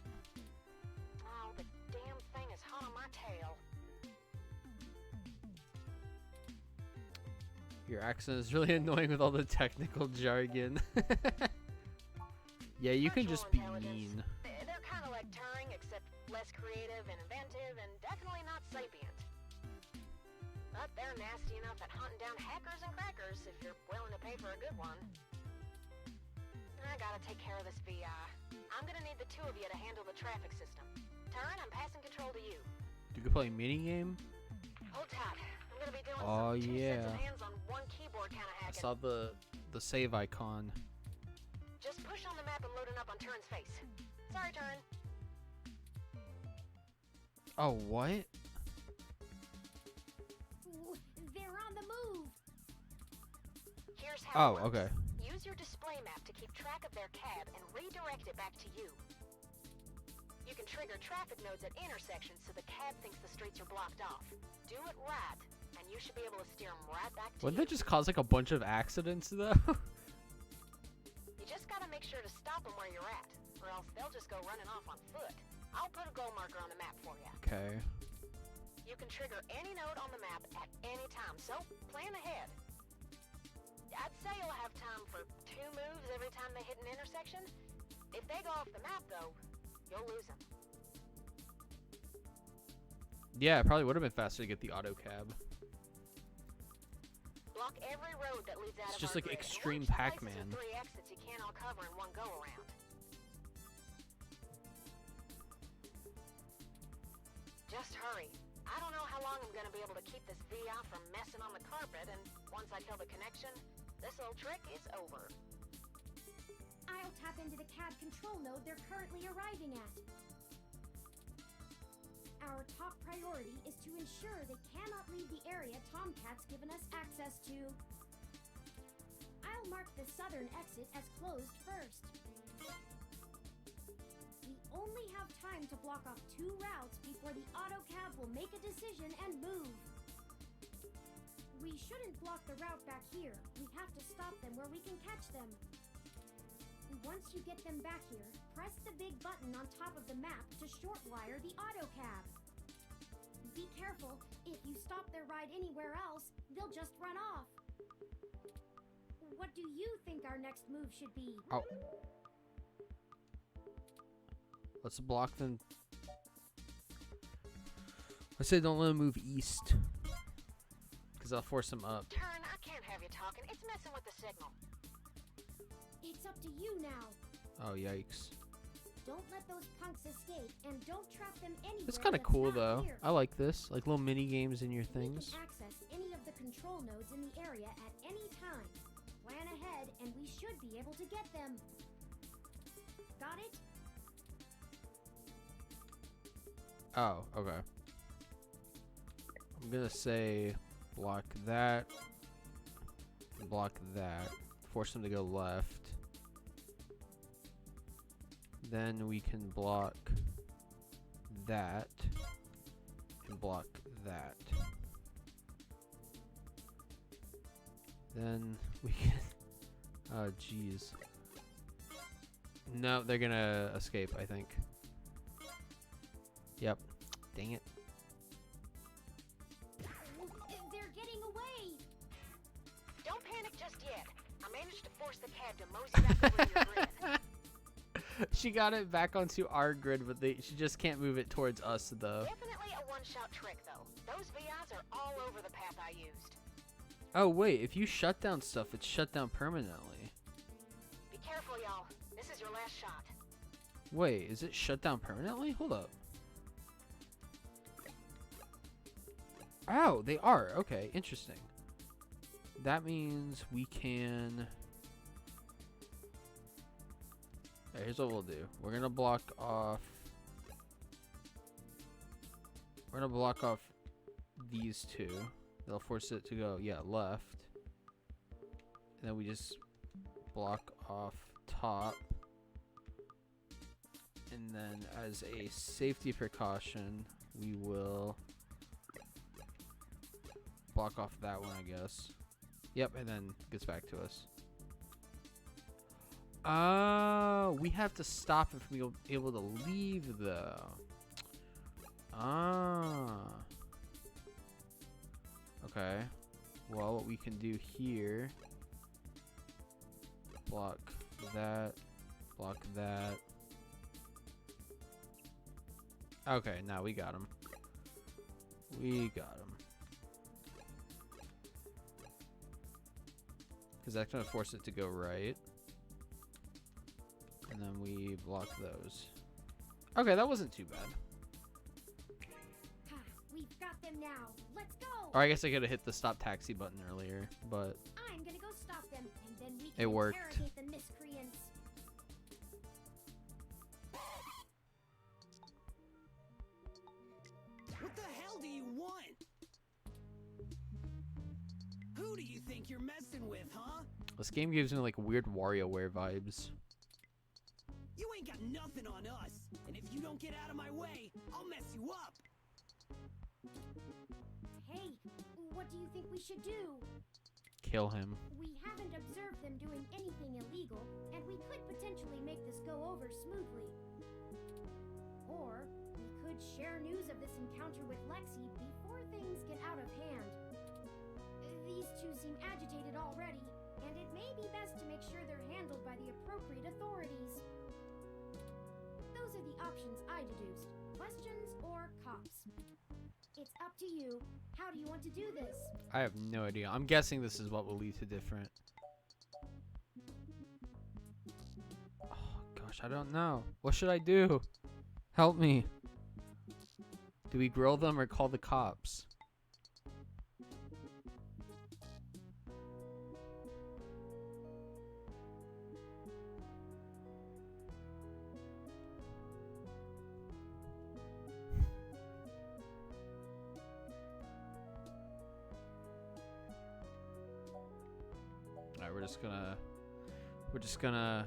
Oh, the damn thing is hot on my tail. Your accent is really annoying with all the technical jargon. Yeah, you can just be mean. They're kind of like Turing, except less creative and inventive, and definitely not sapient. But they're nasty enough at hunting down hackers and crackers if you're willing to pay for a good one. I gotta take care of this VI. I'm gonna need the two of you to handle the traffic system. Turing, I'm passing control to you. You can play minigame? Hold tight. I'm gonna be doing Oh, some two yeah. sets of hands on one keyboard kind of I hacking. saw the save icon. Just push on the map and load it up on Turin's face. Sorry, Turin. Oh, what? Ooh, they're on the move. Here's Oh, how it works. okay. Use your display map to keep track of their cab and redirect it back to you. You can trigger traffic nodes at intersections so the cab thinks the streets are blocked off. Do it right, and you should be able to steer them right back to Wouldn't you. that just cause like a bunch of accidents though? You just gotta make sure to stop them where you're at, or else they'll just go running off on foot. I'll put a goal marker on the map for you. Okay. You can trigger any node on the map at any time, so plan ahead. I'd say you'll have time for 2 moves every time they hit an intersection. If they go off the map, though, you'll lose them. Yeah, it probably would have been faster to get the auto cab. Block every road that leads out It's of just our like grid, and Extreme watch the places Pac-Man. with 3 exits you can't all cover in one go-around. Just hurry. I don't know how long I'm gonna be able to keep this VI from messing on the carpet, and once I kill the connection, this old trick is over. I'll tap into the cab control node they're currently arriving at. Our top priority is to ensure they cannot leave the area Tomcat's given us access to. I'll mark the southern exit as closed first. We only have time to block off 2 routes before the auto cab will make a decision and move. We shouldn't block the route back here. We have to stop them where we can catch them. Once you get them back here, press the big button on top of the map to short wire the auto cab. Be careful, if you stop their ride anywhere else, they'll just run off. What do you think our next move should be? Oh. Let's block them. I say don't let them move east. Because I'll force them up. Turn, I can't have you talking. It's messing with the signal. It's up to you now. Oh, yikes. Don't let those punks escape, and don't trap them anywhere. It's kind of that's cool, not though. clear. I like this. Like little mini games in your We things. can access any of the control nodes in the area at any time. Plan ahead, and we should be able to get them. Got it? Oh, okay. I'm gonna say block that. Block that. Force them to go left. Then we can block that. And block that. Then we can... Oh, jeez. No, they're gonna escape, I think. Yep. Dang it. They're getting away. Don't panic just yet. I managed to force the cab to mosey back over your grid. She got it back onto our grid, but she just can't move it towards us, though. Definitely a one-shot trick, though. Those VIs are all over the path I used. Oh, wait. If you shut down stuff, it's shut down permanently. Be careful, y'all. This is your last shot. Wait, is it shut down permanently? Hold up. Oh, they are. Okay, interesting. That means we can... Alright, here's what we'll do. We're gonna block off... We're gonna block off these two. They'll force it to go, yeah, left. And then we just block off top. And then as a safety precaution, we will block off that one, I guess. Yep, and then gets back to us. Oh, we have to stop him from being able to leave, though. Ah. Okay. well, what we can do here, block that, block that. Okay, now we got him. We got him. Because that's going to force it to go right. And then we block those. Okay, that wasn't too bad. Ha, we've got them now. Let's go. Or I guess I could have hit the stop taxi button earlier, but I'm gonna go stop them, and then we it can worked. interrogate the miscreants. What the hell do you want? Who do you think you're messing with, huh? This game gives me like weird WarioWare vibes. You ain't got nothing on us, and if you don't get out of my way, I'll mess you up. Hey, what do you think we should do? Kill him. We haven't observed them doing anything illegal, and we could potentially make this go over smoothly. Or we could share news of this encounter with Lexi before things get out of hand. These two seem agitated already, and it may be best to make sure they're handled by the appropriate authorities. Those are the options I deduced. Questions or cops? It's up to you. How do you want to do this? I have no idea. I'm guessing this is what will lead to different. Oh gosh, I don't know. What should I do? Help me. Do we grill them or call the cops? Alright, we're just gonna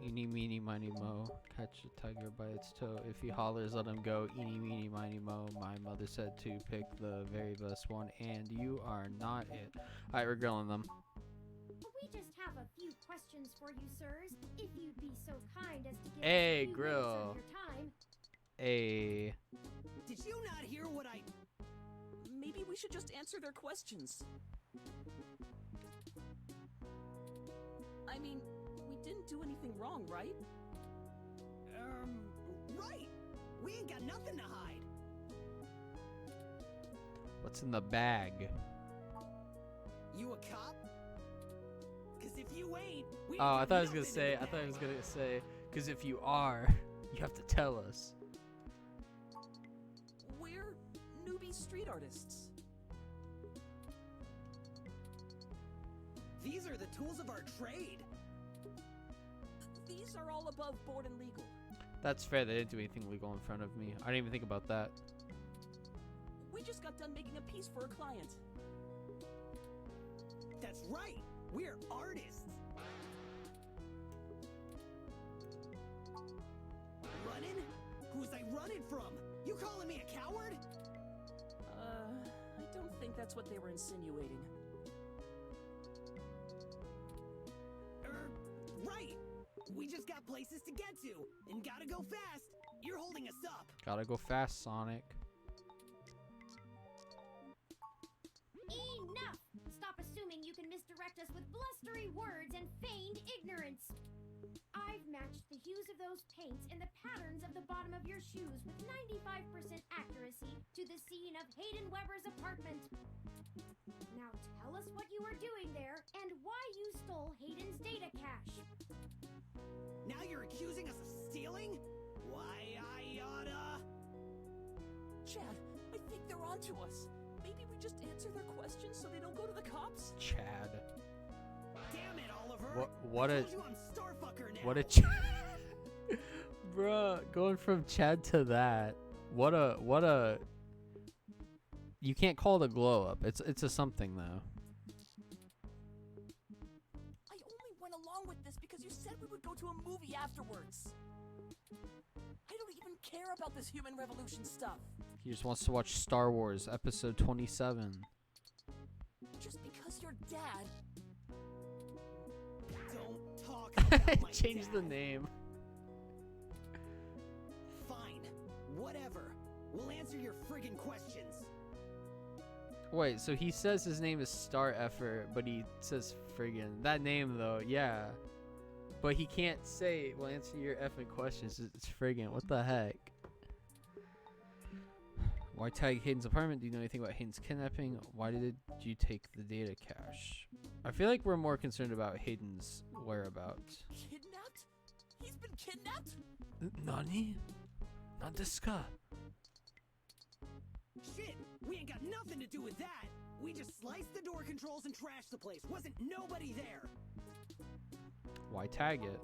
eeny meeny miny mo, catch a tiger by its toe. If he hollers, let him go. Eeny meeny miny mo. My mother said to pick the very best one, and you are not it. Alright, we're grilling them. We just have a few questions for you, sirs. If you'd be so kind as to give Hey, us a few grill. minutes of your time. Hey. Did you not hear what I... Maybe we should just answer their questions. I mean, we didn't do anything wrong, right? Right! We ain't got nothing to hide! What's in the bag? You a cop? Cause if you ain't, we Oh, I ain't thought I got was gonna nothing say. in the I thought I bag. was gonna say. Because if you are, you have to tell us. We're newbie street artists. These are the tools of our trade. These are all above board and legal. That's fair. They didn't do anything legal in front of me. I didn't even think about that. We just got done making a piece for a client. That's right. We're artists. Running? Who's I running from? You calling me a coward? I don't think that's what they were insinuating. Right. We just got places to get to, and gotta go fast. You're holding us up. Gotta go fast, Sonic. Enough! Stop assuming you can misdirect us with blustery words and feigned ignorance. I've matched the hues of those paints and the patterns of the bottom of your shoes with 95% accuracy to the scene of Hayden Weber's apartment. Now tell us what you were doing there and why you stole Hayden's data cache. Now you're accusing us of stealing? Why, I oughta... Chad, I think they're onto us. Maybe we just answer their questions so they don't go to the cops? Chad. Damn it, Oliver! What I a told you I'm Starfucker now. what a bruh, going from Chad to that. What a you can't call it a glow up. It's a something though. I only went along with this because you said we would go to a movie afterwards. I don't even care about this human revolution stuff. He just wants to watch Star Wars Episode 27. Just because you're dad. Don't talk about my Change dad. the name. Fine. Whatever. We'll answer your friggin' questions. Wait, so he says his name is Star Effort, but he says friggin'. That name, though, yeah. But he can't say, well, answer your effing questions. It's friggin'. What the heck? Why tag Hayden's apartment? Do you know anything about Hayden's kidnapping? Why did you take the data cache? I feel like we're more concerned about Hayden's whereabouts. Kidnapped? He's been kidnapped? Nani? Nandesuka? Shit, we ain't got nothing to do with that. We just sliced the door controls and trashed the place. Wasn't nobody there. Why tag it?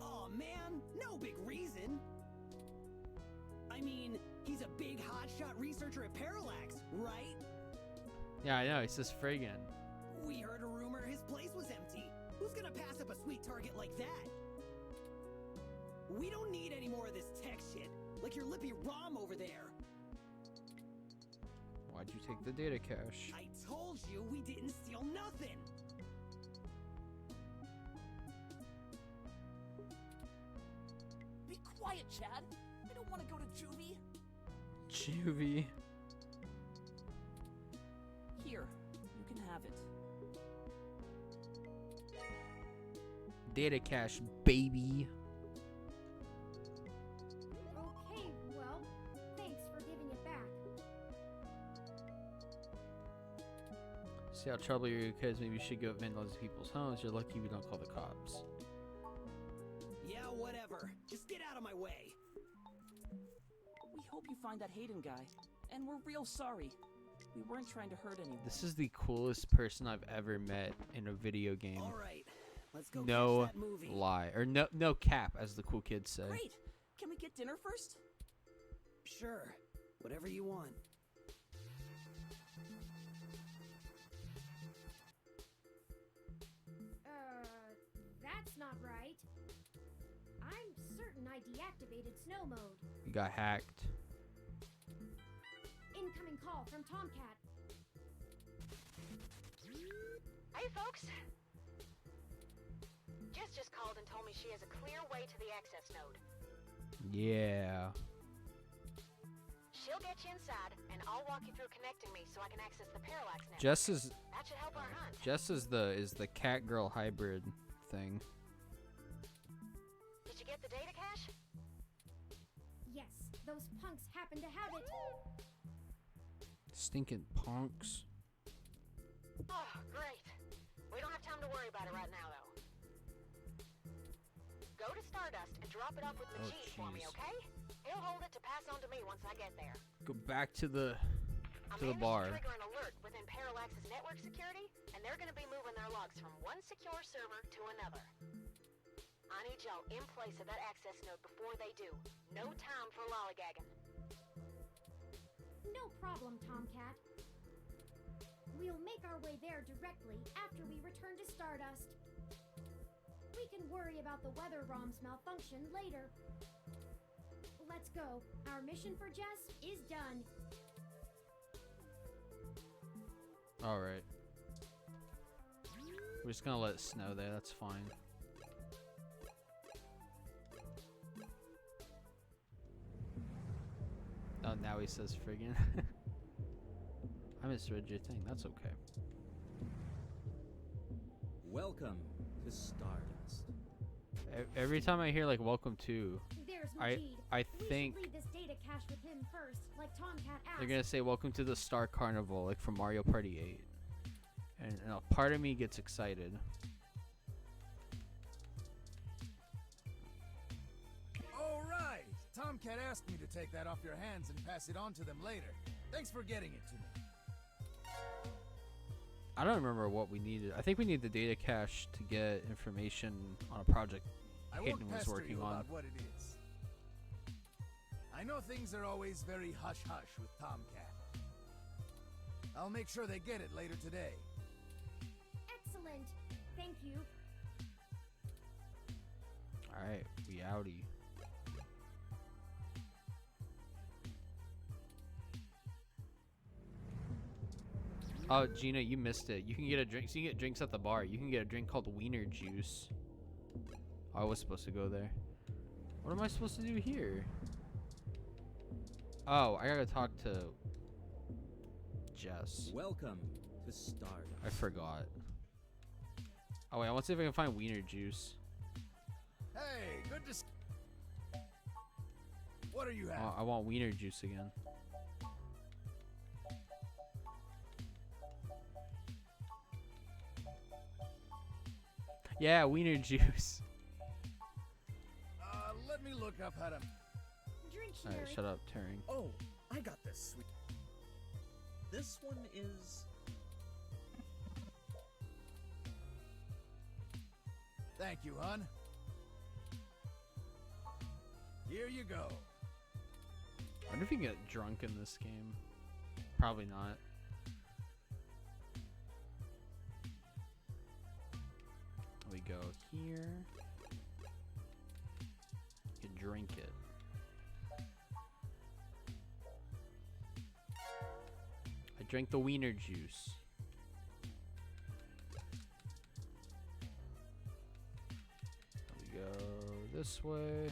Aw, man, no big reason. I mean, he's a big hotshot researcher at Parallax, right? Yeah, I know. He says friggin'. We heard a rumor his place was empty. Who's gonna pass up a sweet target like that? We don't need any more of this tech shit, like your lippy ROM over there. Why'd you take the data cache? I told you we didn't steal nothing. Be quiet, Chad. I don't want to go to juvie. Juvie. Here, you can have it. Data cache, baby. Okay, well, thanks for giving it back. See how trouble you're because maybe you should go vandalize people's homes. You're lucky we don't call the cops. Yeah, whatever. Just get out of my way. We hope you find that Hayden guy. And we're real sorry. We weren't trying to hurt anyone. This is the coolest person I've ever met in a video game. All right, let's go No catch that movie. lie. Or no cap, as the cool kids say. Great! Can we get dinner first? Sure, whatever you want. That's not right. I'm certain I deactivated snow mode. You got hacked. Incoming call from Tomcat. Hey, folks. Jess just called and told me she has a clear way to the access node. Yeah. She'll get you inside, and I'll walk you through connecting me so I can access the Parallax network. Jess is That should help our hunt. Jess is the cat girl hybrid thing. Did you get the data cache? Yes, those punks happen to have it. Stinking punks. Oh, great. We don't have time to worry about it right now, though. Go to Stardust and drop it off with Majid for me, jeez. okay? He'll hold it to pass on to me once I get there. Go back to the bar. Trigger an alert within Parallax's network security, and they're going to be moving their logs from one secure server to another. I need y'all in place of that access node before they do. No time for lollygagging. No problem, Tomcat. We'll make our way there directly after we return to Stardust. We can worry about the weather ROM's malfunction later. Let's go. Our mission for Jess is done. Alright. We're just gonna let it snow there, that's fine. Oh, now he says friggin'. I misread your thing, that's okay. Welcome to Stardust. Every time I hear like welcome to, There's I Majid. think We should leave this data cache with him first, like Tomcat asked. they're gonna say welcome to the Star Carnival, like from Mario Party 8. And a part of me gets excited. All right. Tomcat asked me to take that off your hands and pass it on to them later. Thanks for getting it to me. I don't remember what we needed. I think we need the data cache to get information on a project I Hayden won't was pester working you on. about what it is. I know things are always very hush-hush with Tomcat. I'll make sure they get it later today. Excellent. Thank you. Alright, we outie. Oh, Gina, you missed it. You can get a drink. So you can get drinks at the bar. You can get a drink called Wiener Juice. I was supposed to go there. What am I supposed to do here? Oh, I gotta talk to Jess? Welcome to Stardust. I forgot. Oh wait, I want to see if I can find wiener juice. Hey, good to. What are you having? I want wiener juice again. Yeah, wiener juice. Let me look up how to. Drink here. Alright, shut up, Turing. Oh, I got this, sweet. This one is. Thank you, hon. Here you go. I wonder if you can get drunk in this game. Probably not. We go here. You can drink it. I drank the wiener juice. We go this way.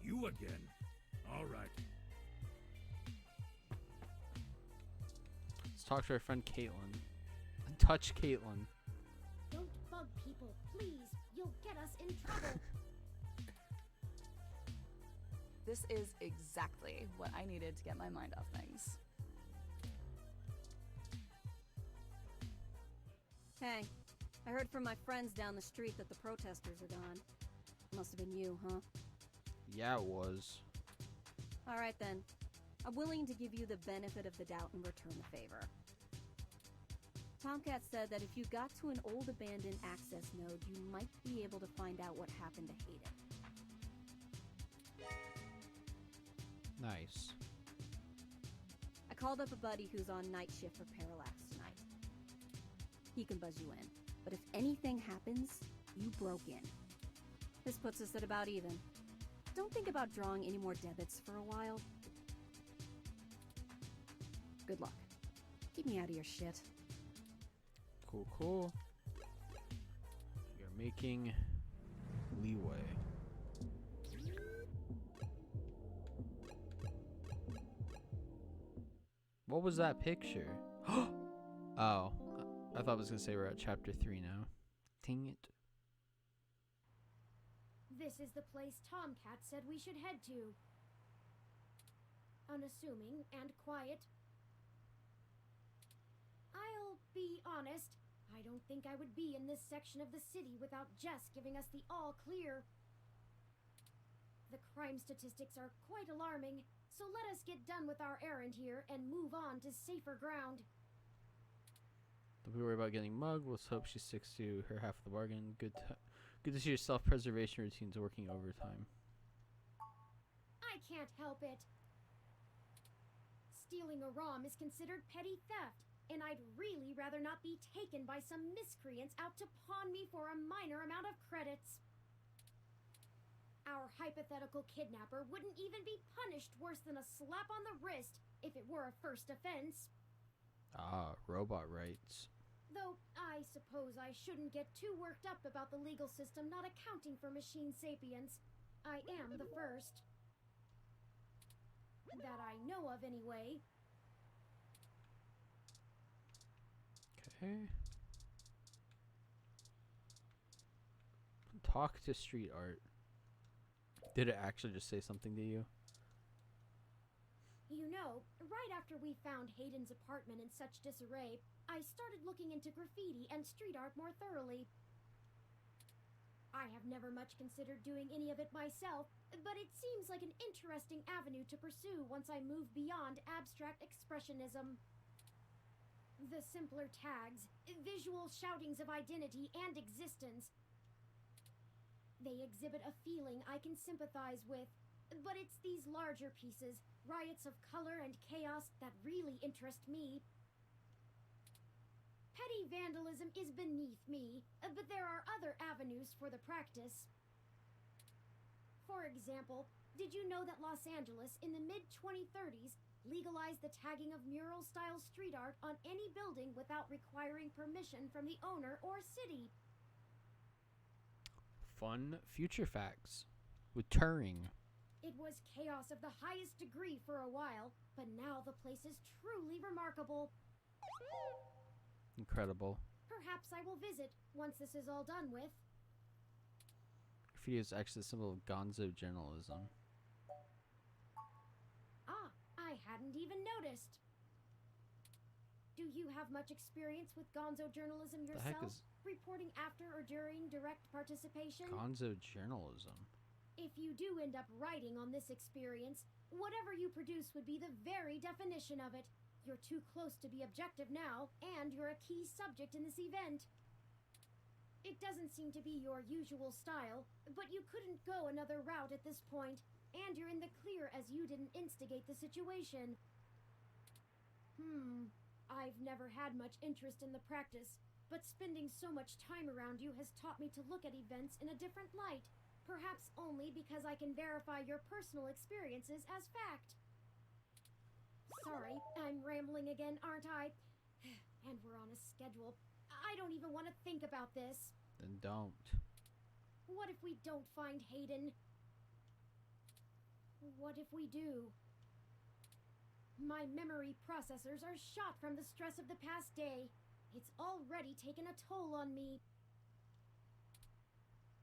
You again? All right. Let's talk to our friend Caitlin. Touch Caitlin. Don't bug people, please. You'll get us in trouble. This is exactly what I needed to get my mind off things. Hey, I heard from my friends down the street that the protesters are gone. Must have been you, huh? Yeah, it was. Alright then. I'm willing to give you the benefit of the doubt and return the favor. Tomcat said that if you got to an old abandoned access node, you might be able to find out what happened to Hayden. Nice. I called up a buddy who's on night shift for Parallax tonight. He can buzz you in, but if anything happens, you broke in. This puts us at about even. Don't think about drawing any more debits for a while. Good luck. Keep me out of your shit. Cool, cool. We are making leeway. What was that picture? Oh, I thought I was gonna say we're at chapter 3 now. Dang it. This is the place Tomcat said we should head to. Unassuming and quiet. I'll be honest, I don't think I would be in this section of the city without Jess giving us the all clear. The crime statistics are quite alarming, so let us get done with our errand here and move on to safer ground. Don't be worried about getting mugged. Let's hope she sticks to her half of the bargain. Good to see your self-preservation routines working overtime. I can't help it. Stealing a ROM is considered petty theft, and I'd really rather not be taken by some miscreants out to pawn me for a minor amount of credits. Our hypothetical kidnapper wouldn't even be punished worse than a slap on the wrist if it were a first offense. Ah, robot rights. Though I suppose I shouldn't get too worked up about the legal system not accounting for machine sapience. I am the first. That I know of, anyway. Okay. Talk to street art. Did it actually just say something to you? You know, right after we found Hayden's apartment in such disarray, I started looking into graffiti and street art more thoroughly. I have never much considered doing any of it myself, but it seems like an interesting avenue to pursue once I move beyond abstract expressionism. The simpler tags, visual shoutings of identity and existence. They exhibit a feeling I can sympathize with, but it's these larger pieces, riots of color and chaos, that really interest me. Petty vandalism is beneath me, but there are other avenues for the practice. For example, did you know that Los Angeles in the mid-2030s legalized the tagging of mural-style street art on any building without requiring permission from the owner or city? Fun future facts. With Turing. It was chaos of the highest degree for a while, but now the place is truly remarkable. Incredible. Perhaps I will visit once this is all done with. Graffiti is actually the symbol of gonzo journalism. Ah, I hadn't even noticed. Do you have much experience with gonzo journalism The heck yourself? is Reporting after or during direct participation? gonzo journalism? If you do end up writing on this experience, whatever you produce would be the very definition of it. You're too close to be objective now, and you're a key subject in this event. It doesn't seem to be your usual style, but you couldn't go another route at this point, and you're in the clear as you didn't instigate the situation. I've never had much interest in the practice, but spending so much time around you has taught me to look at events in a different light. Perhaps only because I can verify your personal experiences as fact. Sorry, I'm rambling again, aren't I? And we're on a schedule. I don't even want to think about this. Then don't. What if we don't find Hayden? What if we do? My memory processors are shot from the stress of the past day. It's already taken a toll on me.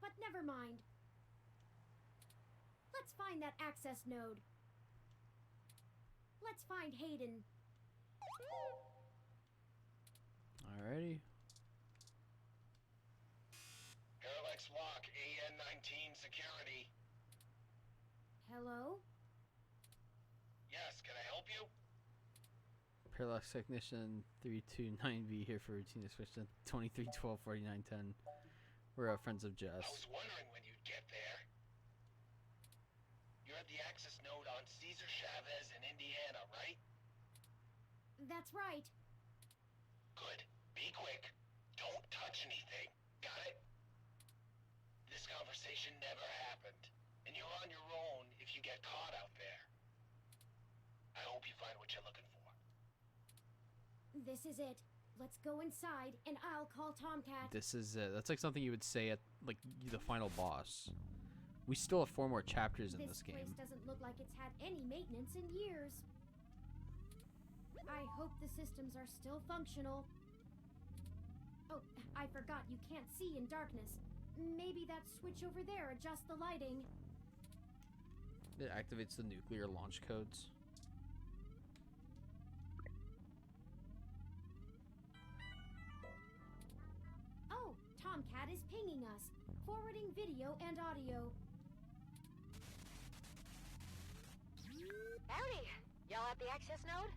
But never mind. Let's find that access node. Let's find Hayden. Alrighty. Parallax Walk, AN-19 security. Hello? Yes, can I help you? Parallax Technician 329B here for routine inspection 23124910. We're friends of Jess. I was wondering when you'd get there. You're at the access node on Cesar Chavez in Indiana, right? That's right. Good. Be quick. Don't touch anything. Got it? This conversation never happened, and you're on your own if you get caught out there. I hope you find what you're looking for. This is it. Let's go inside, and I'll call Tomcat. This is it. That's like something you would say at like the final boss. We still have 4 more chapters in this game. This place doesn't look like it's had any maintenance in years. I hope the systems are still functional. Oh, I forgot you can't see in darkness. Maybe that switch over there adjusts the lighting. It activates the nuclear launch codes. Oh, Tomcat is pinging us, forwarding video and audio. Howdy! Y'all at the access node?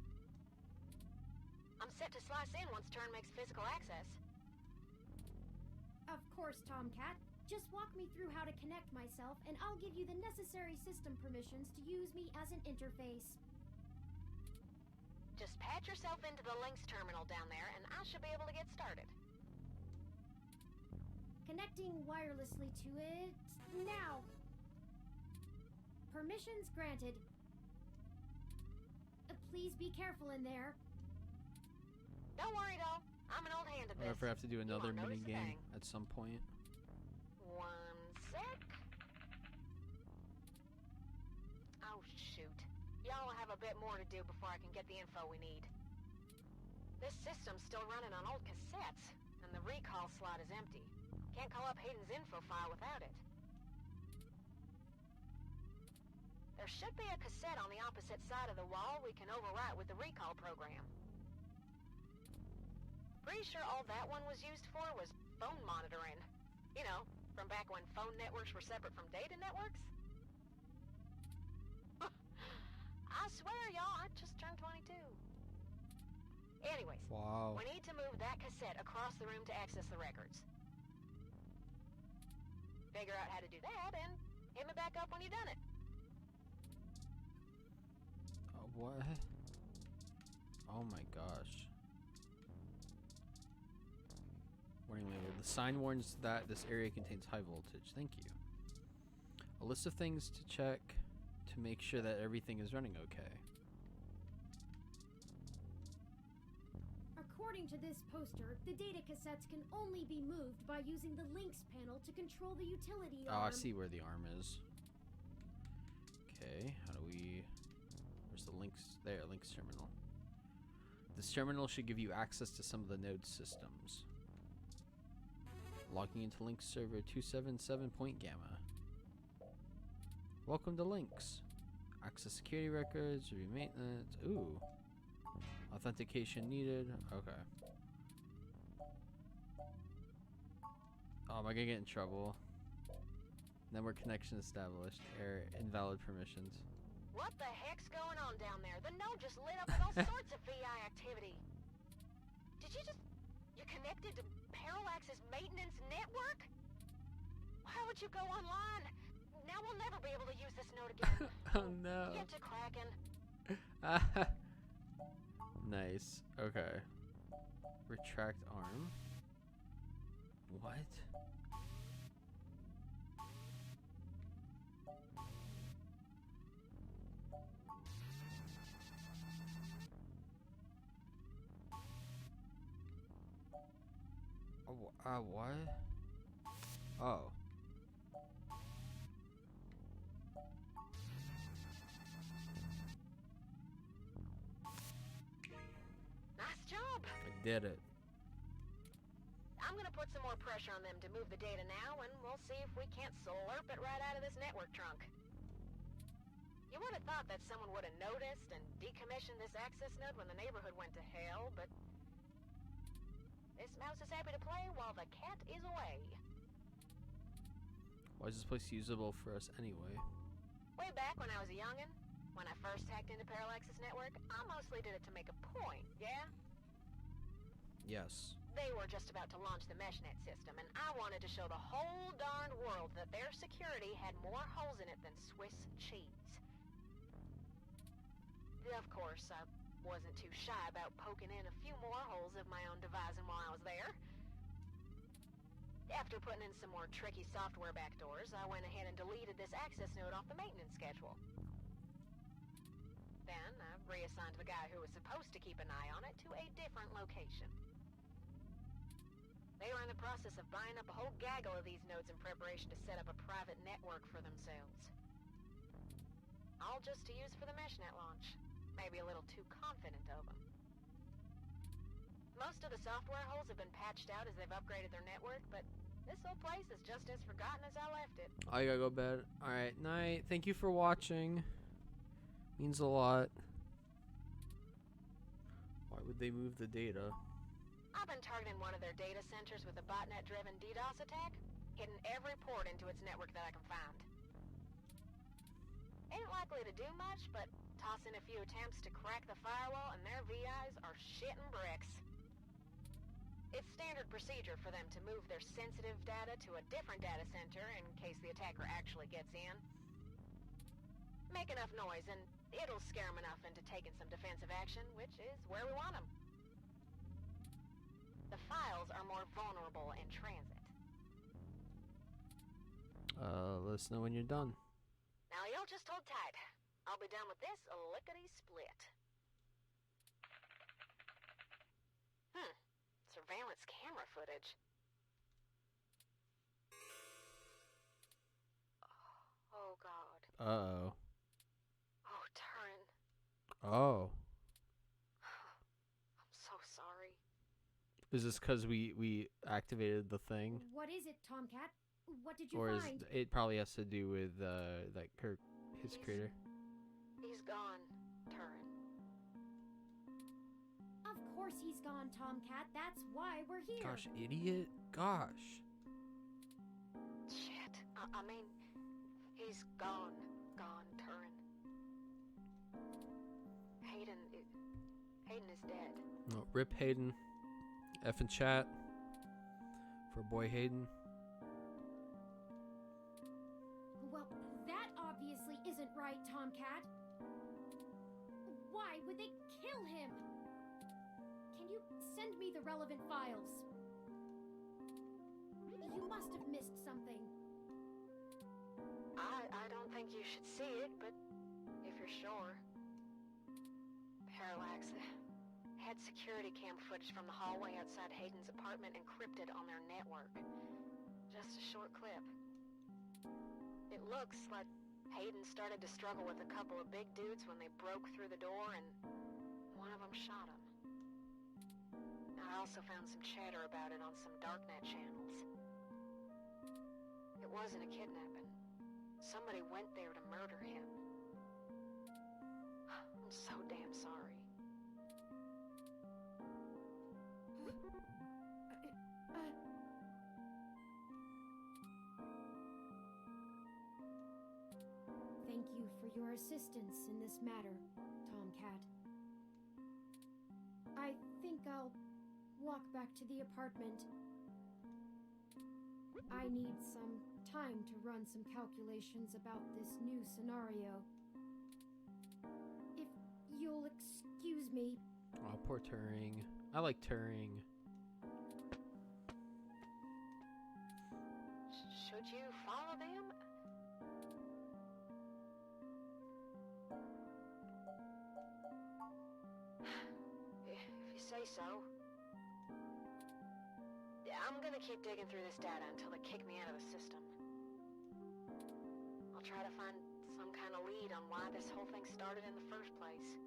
I'm set to slice in once Turn makes physical access. Of course, Tomcat. Just walk me through how to connect myself, and I'll give you the necessary system permissions to use me as an interface. Just patch yourself into the links terminal down there, and I should be able to get started. Connecting wirelessly to it now. Permissions granted. Please be careful in there. Don't worry, though. I'm an old hand at Or this. if I have to do another You won't mini notice a game thing. at some point. One sec. Oh, shoot. Y'all will have a bit more to do before I can get the info we need. This system's still running on old cassettes, and the recall slot is empty. Can't call up Hayden's info file without it. There should be a cassette on the opposite side of the wall we can overwrite with the recall program. Pretty sure all that one was used for was phone monitoring. You know, from back when phone networks were separate from data networks. I swear, y'all, I just turned 22. Anyways, Wow. we need to move that cassette across the room to access the records. Figure out how to do that, and hit me back up when you've done it. What? Oh my gosh. Warning label. The sign warns that this area contains high voltage. Thank you. A list of things to check to make sure that everything is running okay. According to this poster, the data cassettes can only be moved by using the links panel to control the utility Oh, arm. I see where the arm is. Okay, how do we... Where's the links? There, links terminal. This terminal should give you access to some of the node systems. Logging into Lynx server 277.gamma. Welcome to Lynx. Access security records, review maintenance. Ooh. Authentication needed. Okay. Oh, am I gonna get in trouble? Network connection established. Error, invalid permissions. What the heck's going on down there? The node just lit up with all sorts of VI activity. Did you just... You're connected to Parallax's maintenance network? Why would you go online? Now we'll never be able to use this node again. Oh no. Get to cracking. Nice. Okay. Retract arm. What? What? Oh. Nice job. I did it. I'm gonna put some more pressure on them to move the data now, and we'll see if we can't slurp it right out of this network trunk. You would have thought that someone would have noticed and decommissioned this access node when the neighborhood went to hell, but this mouse is happy to play while the cat is away. Why is this place usable for us anyway? Way back when I was a youngin', when I first hacked into Parallax's network, I mostly did it to make a point, yeah? Yes. They were just about to launch the MeshNet system, and I wanted to show the whole darned world that their security had more holes in it than Swiss cheese. Of course, I wasn't too shy about poking in a few more holes of my own devising while I was there. After putting in some more tricky software backdoors, I went ahead and deleted this access node off the maintenance schedule. Then I reassigned the guy who was supposed to keep an eye on it to a different location. They were in the process of buying up a whole gaggle of these nodes in preparation to set up a private network for themselves. All just to use for the MeshNet launch. Maybe a little too confident of them. Most of the software holes have been patched out as they've upgraded their network, but this whole place is just as forgotten as I left it. I gotta go to bed. Alright, night. Thank you for watching. Means a lot. Why would they move the data? I've been targeting one of their data centers with a botnet-driven DDoS attack, hitting every port into its network that I can find. Ain't likely to do much, but toss in a few attempts to crack the firewall and their VIs are shitting bricks. It's standard procedure for them to move their sensitive data to a different data center in case the attacker actually gets in. Make enough noise and it'll scare them enough into taking some defensive action, which is where we want them. The files are more vulnerable in transit. Let us know when you're done. Now y'all just hold tight. I'll be done with this lickety-split. Surveillance camera footage. Oh, God. Uh-oh. Oh, Turin. Oh. I'm so sorry. Is this because we activated the thing? What is it, Tomcat? What did you Or find? is it probably has to do with like his creator? He's gone, Turin. Of course he's gone, Tomcat. That's why we're here. Gosh, idiot. Gosh. Shit. I mean, he's gone. Gone, Turin. Hayden is dead. No, rip Hayden. F in chat. For boy Hayden. Well, that obviously isn't right, Tomcat. Why would they kill him? Can you send me the relevant files? You must have missed something. I don't think you should see it, but if you're sure. Parallax had security cam footage from the hallway outside Hayden's apartment encrypted on their network. Just a short clip. It looks like Hayden started to struggle with a couple of big dudes when they broke through the door, and one of them shot him. I also found some chatter about it on some darknet channels. It wasn't a kidnapping. Somebody went there to murder him. I'm so damn sorry. Thank you for your assistance in this matter, Tomcat. I think I'll walk back to the apartment. I need some time to run some calculations about this new scenario. If you'll excuse me. Oh, poor Turing. I like Turing. Should you follow them? If you say so. I'm gonna keep digging through this data until they kick me out of the system. I'll try to find some kind of lead on why this whole thing started in the first place.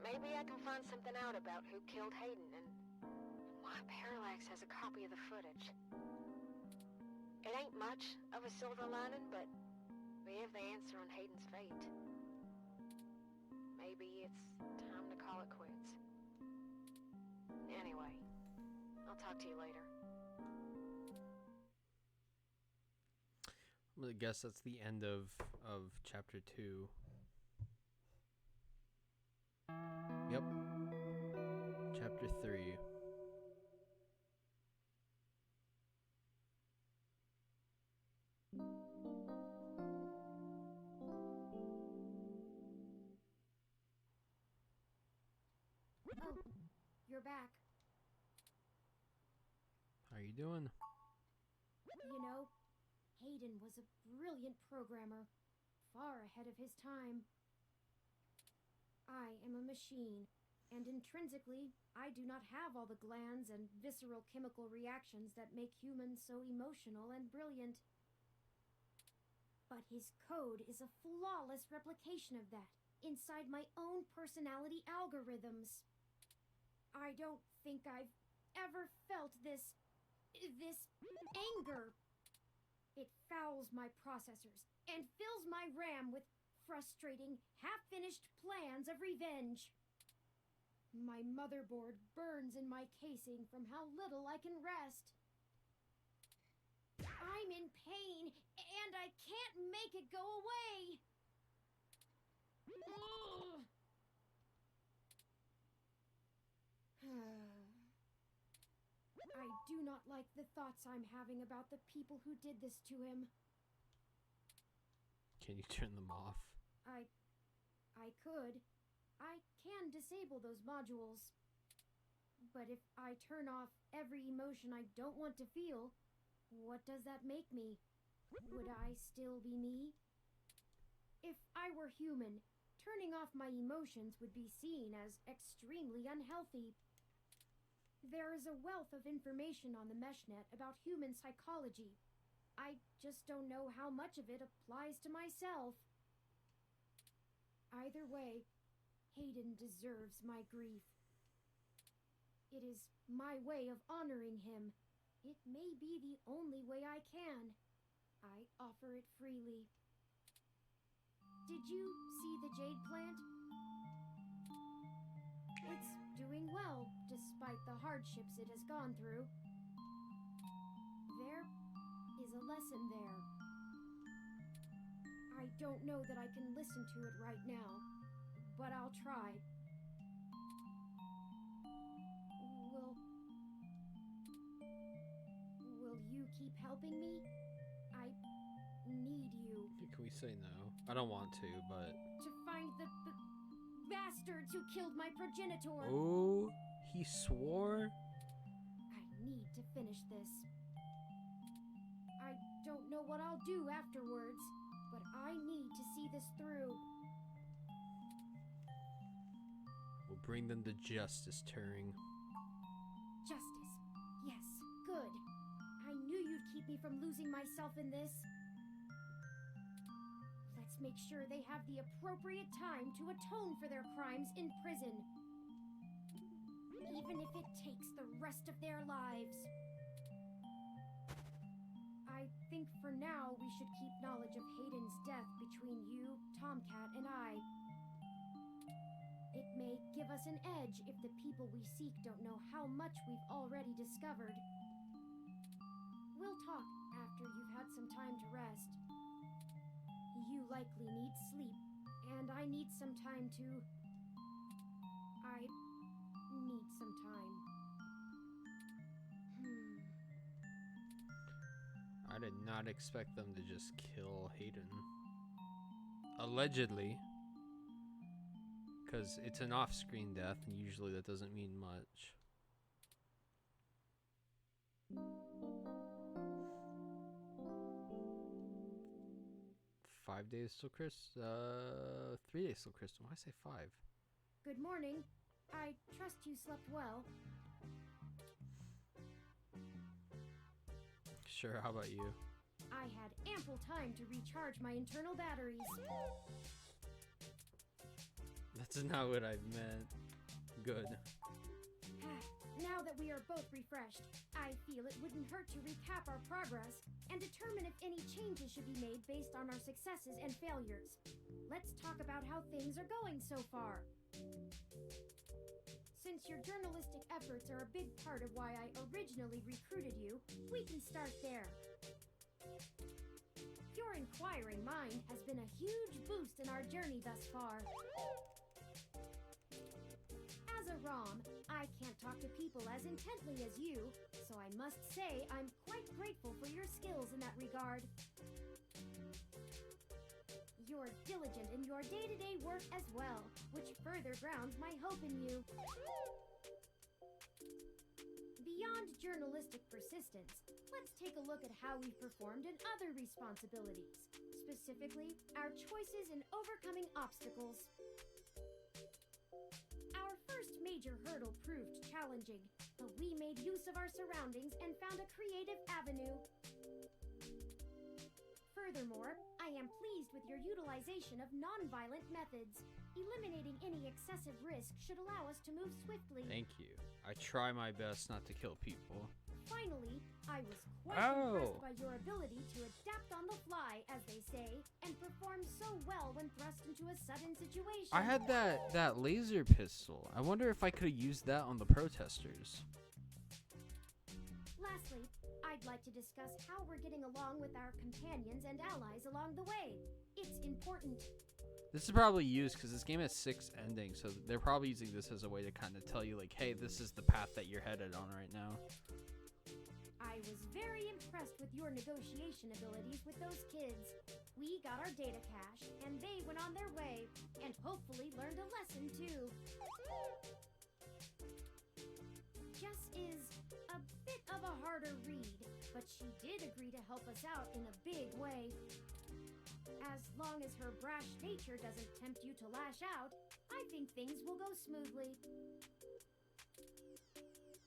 Maybe I can find something out about who killed Hayden and why Parallax has a copy of the footage. It ain't much of a silver lining, but we have the answer on Hayden's fate. Maybe it's time to call it quits. Anyway, I'll talk to you later. I'm gonna guess that's the end of chapter 2. Yep. Chapter 3. Oh, you're back. How you doing? You know, Hayden was a brilliant programmer, far ahead of his time. I am a machine, and intrinsically, I do not have all the glands and visceral chemical reactions that make humans so emotional and brilliant. But his code is a flawless replication of that, inside my own personality algorithms. I don't think I've ever felt this anger. It fouls my processors and fills my RAM with frustrating, half-finished plans of revenge. My motherboard burns in my casing from how little I can rest. I'm in pain, and I can't make it go away. Ugh. I do not like the thoughts I'm having about the people who did this to him. Can you turn them off? I could. I can disable those modules. But if I turn off every emotion I don't want to feel, what does that make me? Would I still be me? If I were human, turning off my emotions would be seen as extremely unhealthy. There is a wealth of information on the MeshNet about human psychology. I just don't know how much of it applies to myself. Either way, Hayden deserves my grief. It is my way of honoring him. It may be the only way I can. I offer it freely. Did you see the jade plant? It's doing well, despite the hardships it has gone through. There is a lesson there. I don't know that I can listen to it right now, but I'll try. Will you keep helping me? I need you. Can we say no? I don't want to, but... To find the bastards who killed my progenitor. Oh, he swore? I need to finish this. I don't know what I'll do afterwards, but I need to see this through. We'll bring them to justice, Turing. Justice. Yes, good. I knew you'd keep keep me from losing myself in this. Let's make sure they have the appropriate time to atone for their crimes in prison. Even if it takes the rest of their lives. I think for now we should keep knowledge of Hayden's death between you, Tomcat, and I. It may give us an edge if the people we seek don't know how much we've already discovered. We'll talk after you've had some time to rest. You likely need sleep, and I need some time to... I need some time. I did not expect them to just kill Hayden. Allegedly. Because it's an off-screen death, and usually that doesn't mean much. Five days till Christmas? 3 days till Christmas. Why say 5? Good morning. I trust you slept well. Sure, how about you? I had ample time to recharge my internal batteries. That's not what I meant. Good. Now that we are both refreshed, I feel it wouldn't hurt to recap our progress and determine if any changes should be made based on our successes and failures. Let's talk about how things are going so far. Since your journalistic efforts are a big part of why I originally recruited you, we can start there. Your inquiring mind has been a huge boost in our journey thus far. As a ROM, I can't talk to people as intently as you, so I must say I'm quite grateful for your skills in that regard. You're diligent in your day-to-day work as well, which further grounds my hope in you. Beyond journalistic persistence, let's take a look at how we've performed in other responsibilities, specifically our choices in overcoming obstacles. Our first major hurdle proved challenging, but we made use of our surroundings and found a creative avenue. Furthermore, I am pleased with your utilization of non-violent methods. Eliminating any excessive risk should allow us to move swiftly. Thank you. I try my best not to kill people. Finally, I was quite impressed by your ability to adapt on the fly, as they say, and perform so well when thrust into a sudden situation. I had that laser pistol. I wonder if I could have used that on the protesters. Lastly, I'd like to discuss how we're getting along with our companions and allies along the way. It's important. This is probably used because this game has 6 endings, so they're probably using this as a way to kind of tell you, like, hey, this is the path that you're headed on right now. I was very impressed with your negotiation abilities with those kids. We got our data cache, and they went on their way, and hopefully learned a lesson too. Jess is a bit of a harder read, but she did agree to help us out in a big way. As long as her brash nature doesn't tempt you to lash out, I think things will go smoothly.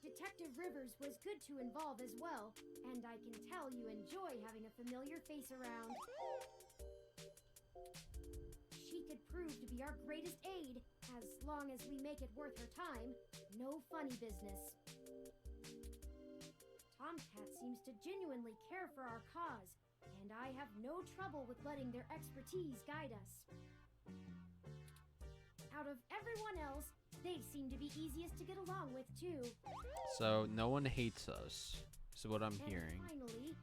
Detective Rivers was good to involve as well, and I can tell you enjoy having a familiar face around. She could prove to be our greatest aid, as long as we make it worth her time. No funny business. Tomcat seems to genuinely care for our cause, and I have no trouble with letting their expertise guide us. Out of everyone else, they seem to be easiest to get along with, too. So, no one hates us, is what I'm hearing. Finally,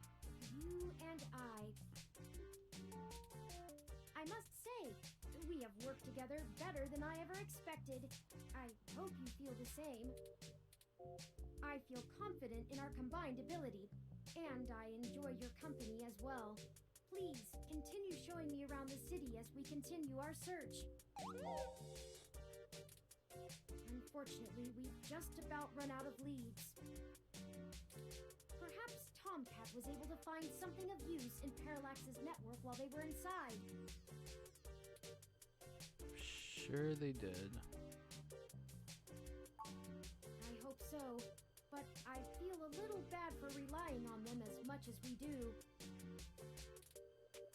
you and I must say, we have worked together better than I ever expected. I hope you feel the same. I feel confident in our combined ability, and I enjoy your company as well. Please, continue showing me around the city as we continue our search. Unfortunately, we've just about run out of leads. Perhaps Tomcat was able to find something of use in Parallax's network while they were inside. Sure they did. I hope so. but I feel a little bad for relying on them as much as we do.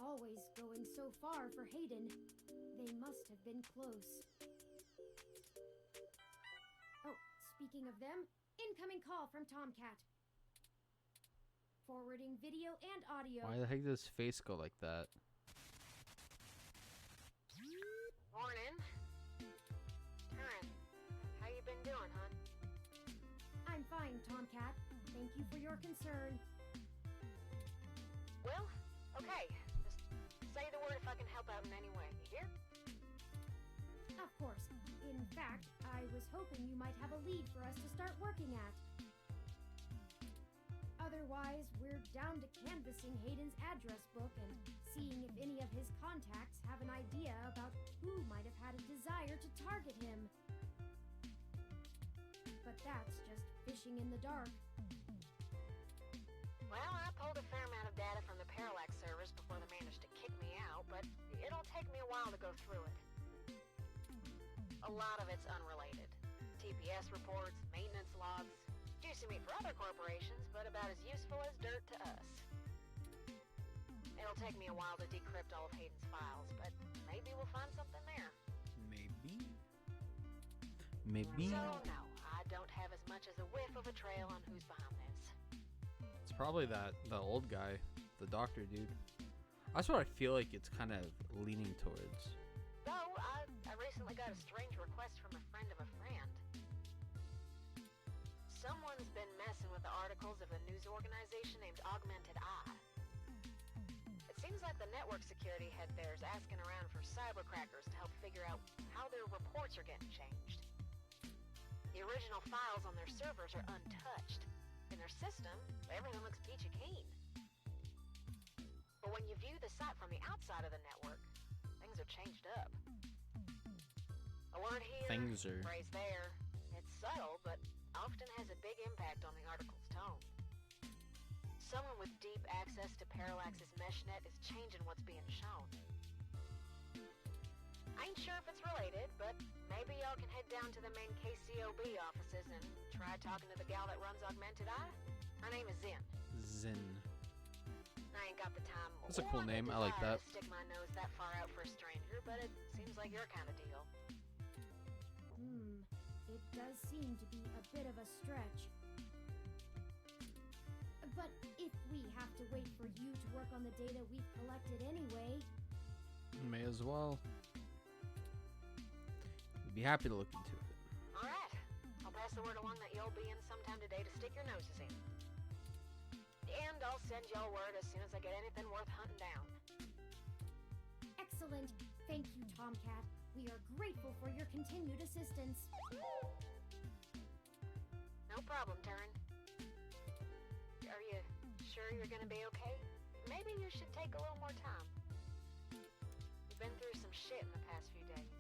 Always going so far for Hayden. They must have been close. Oh, speaking of them, incoming call from Tomcat. Forwarding video and audio. Why the heck does his face go like that? Morning. Turin, how you been doing, hon? I'm fine, Tomcat. Thank you for your concern. Well, okay. Just say the word if I can help out in any way. You hear? Of course. In fact, I was hoping you might have a lead for us to start working at. Otherwise, we're down to canvassing Hayden's address book and seeing if any of his contacts have an idea about who might have had a desire to target him. But that's just fishing in the dark. Well, I pulled a fair amount of data from the Parallax servers before they managed to kick me out, but it'll take me a while to go through it. A lot of it's unrelated. TPS reports, maintenance logs. Juicy meat for other corporations, but about as useful as dirt to us. It'll take me a while to decrypt all of Hayden's files, but maybe we'll find something there. Maybe. Maybe. So, no, I don't have as much as a whiff of a trail on who's behind this. It's probably the old guy, the doctor dude. That's what I feel like it's kind of leaning towards. Though, I recently got a strange request from a friend of a friend. Someone's been messing with the articles of a news organization named Augmented Eye. It seems like the network security head there's asking around for cybercrackers to help figure out how their reports are getting changed. The original files on their servers are untouched. In their system, everything looks peachy keen. But when you view the site from the outside of the network, things are changed up. A word here, phrase there. It's subtle, but often has a big impact on the article's tone. Someone with deep access to Parallax's meshnet is changing what's being shown. I ain't sure if it's related, but maybe y'all can head down to the main KCOB offices and try talking to the gal that runs Augmented Eye. Her name is Zin. Zin. I ain't got the time. That's a cool name. I like that. To stick my nose that far out for a stranger, but it seems like your kind of deal. It does seem to be a bit of a stretch. But if we have to wait for you to work on the data we've collected anyway... May as well. We'd be happy to look into it. Alright. I'll pass the word along that you'll be in sometime today to stick your noses in. And I'll send y'all word as soon as I get anything worth hunting down. Excellent. Thank you, Tomcat. We are grateful for your continued assistance. No problem, Turin. Are you sure you're gonna be okay? Maybe you should take a little more time. You've been through some shit in the past few days.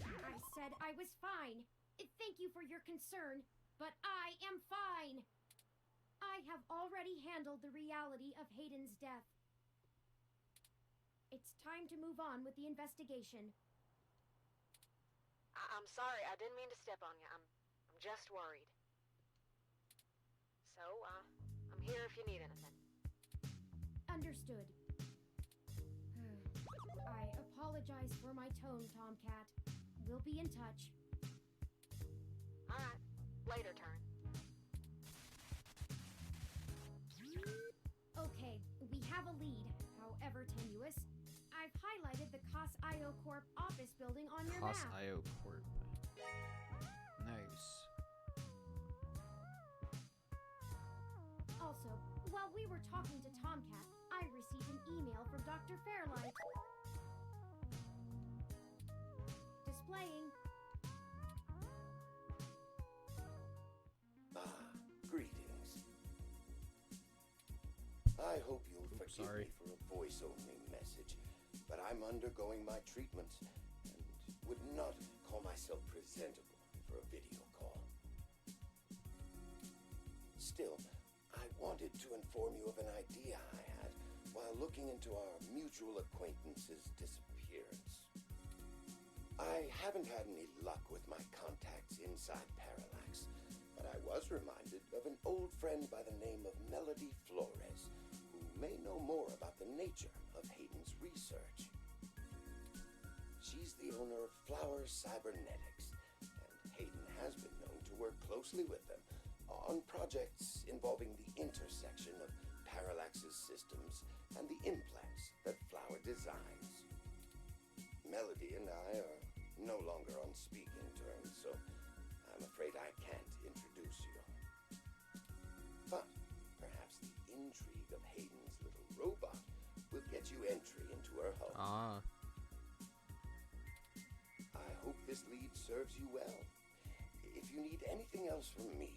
I said I was fine. Thank you for your concern, but I am fine. I have already handled the reality of Hayden's death. It's time to move on with the investigation. I'm sorry, I didn't mean to step on you. I'm just worried. So, I'm here if you need anything. Understood. I apologize for my tone, Tomcat. We'll be in touch. Alright. Later, Turin. Okay, we have a lead, however tenuous. I've highlighted the COS-IO Corp office building on your map. COS-IO Corp. Nice. Also, while we were talking to Tomcat, I received an email from Dr. Fairlight. Displaying. Greetings. I hope you'll forgive me for a voice-only message, but I'm undergoing my treatments and would not call myself presentable for a video call. Still, I wanted to inform you of an idea I had while looking into our mutual acquaintance's disappearance. I haven't had any luck with my contacts inside Parallax, but I was reminded of an old friend by the name of Melody Flores, who may know more about the nature of Hayden's research. She's the owner of Flower Cybernetics, and Hayden has been known to work closely with them on projects involving the intersection of Parallax's systems and the implants that Flower designs. Melody and I are no longer on speaking terms, so I'm afraid I can't introduce you. But perhaps the intrigue of Hayden's little robot will get you entry into her home. I hope this lead serves you well. If you need anything else from me,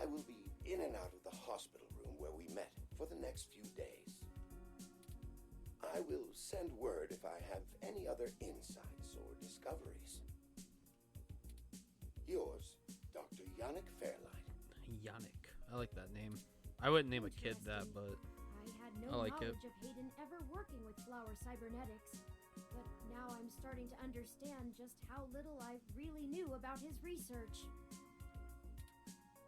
I will be in and out of the hospital room where we met for the next few days. I will send word if I have any other insights or discoveries. Yours, Dr. Yannick Fairlight. Yannick. I like that name. I wouldn't name a kid that, but I had no I like knowledge it. of Hayden ever working with Flower Cybernetics, but now I'm starting to understand just how little I really knew about his research.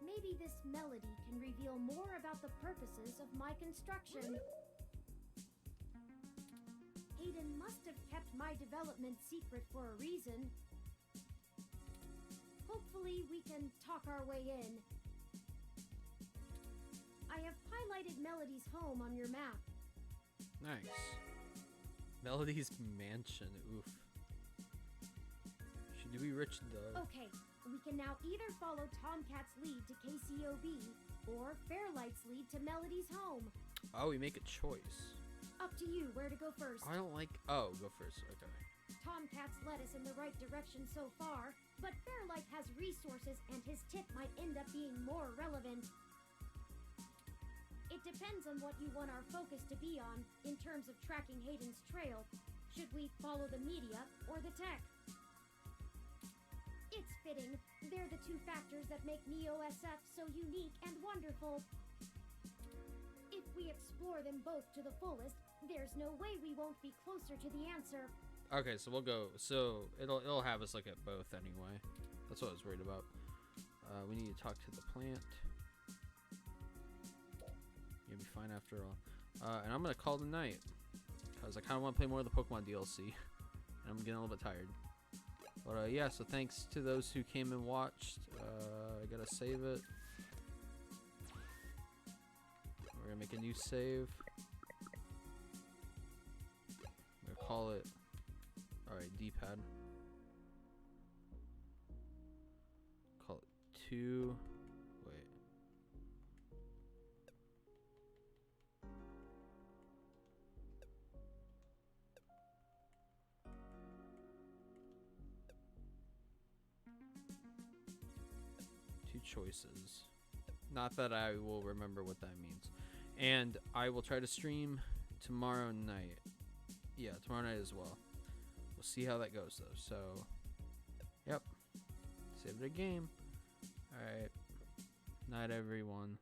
Maybe this melody can reveal more about the purposes of my construction. Hayden must have kept my development secret for a reason. Hopefully we can talk our way in. I have highlighted Melody's home on your map. Nice. Melody's mansion. Oof. Should be rich though. Okay, we can now either follow Tomcat's lead to KCOB or Fairlight's lead to Melody's home. Oh, we make a choice. Up to you where to go first. I don't like. Oh, go first. Okay. Tomcat's led us in the right direction so far, but Fairlight has resources and his tip might end up being more relevant. It depends on what you want our focus to be on in terms of tracking Hayden's trail. Should we follow the media or the tech? It's fitting. They're the two factors that make NeoSF so unique and wonderful. If we explore them both to the fullest, there's no way we won't be closer to the answer. Okay, so we'll go. So it'll have us look at both anyway. That's what I was worried about. We need to talk to the plant. You'll be fine after all. And I'm gonna call tonight because I kind of want to play more of the Pokemon DLC, and I'm getting a little bit tired. But yeah, so thanks to those who came and watched. I gotta save it. We're gonna make a new save. I'm gonna call it. Alright, D-pad. Call it 2. Wait. Two choices. Not that I will remember what that means. And I will try to stream tomorrow night. Yeah, tomorrow night as well. We'll see how that goes though. So, yep. Save the game. Alright. Night everyone.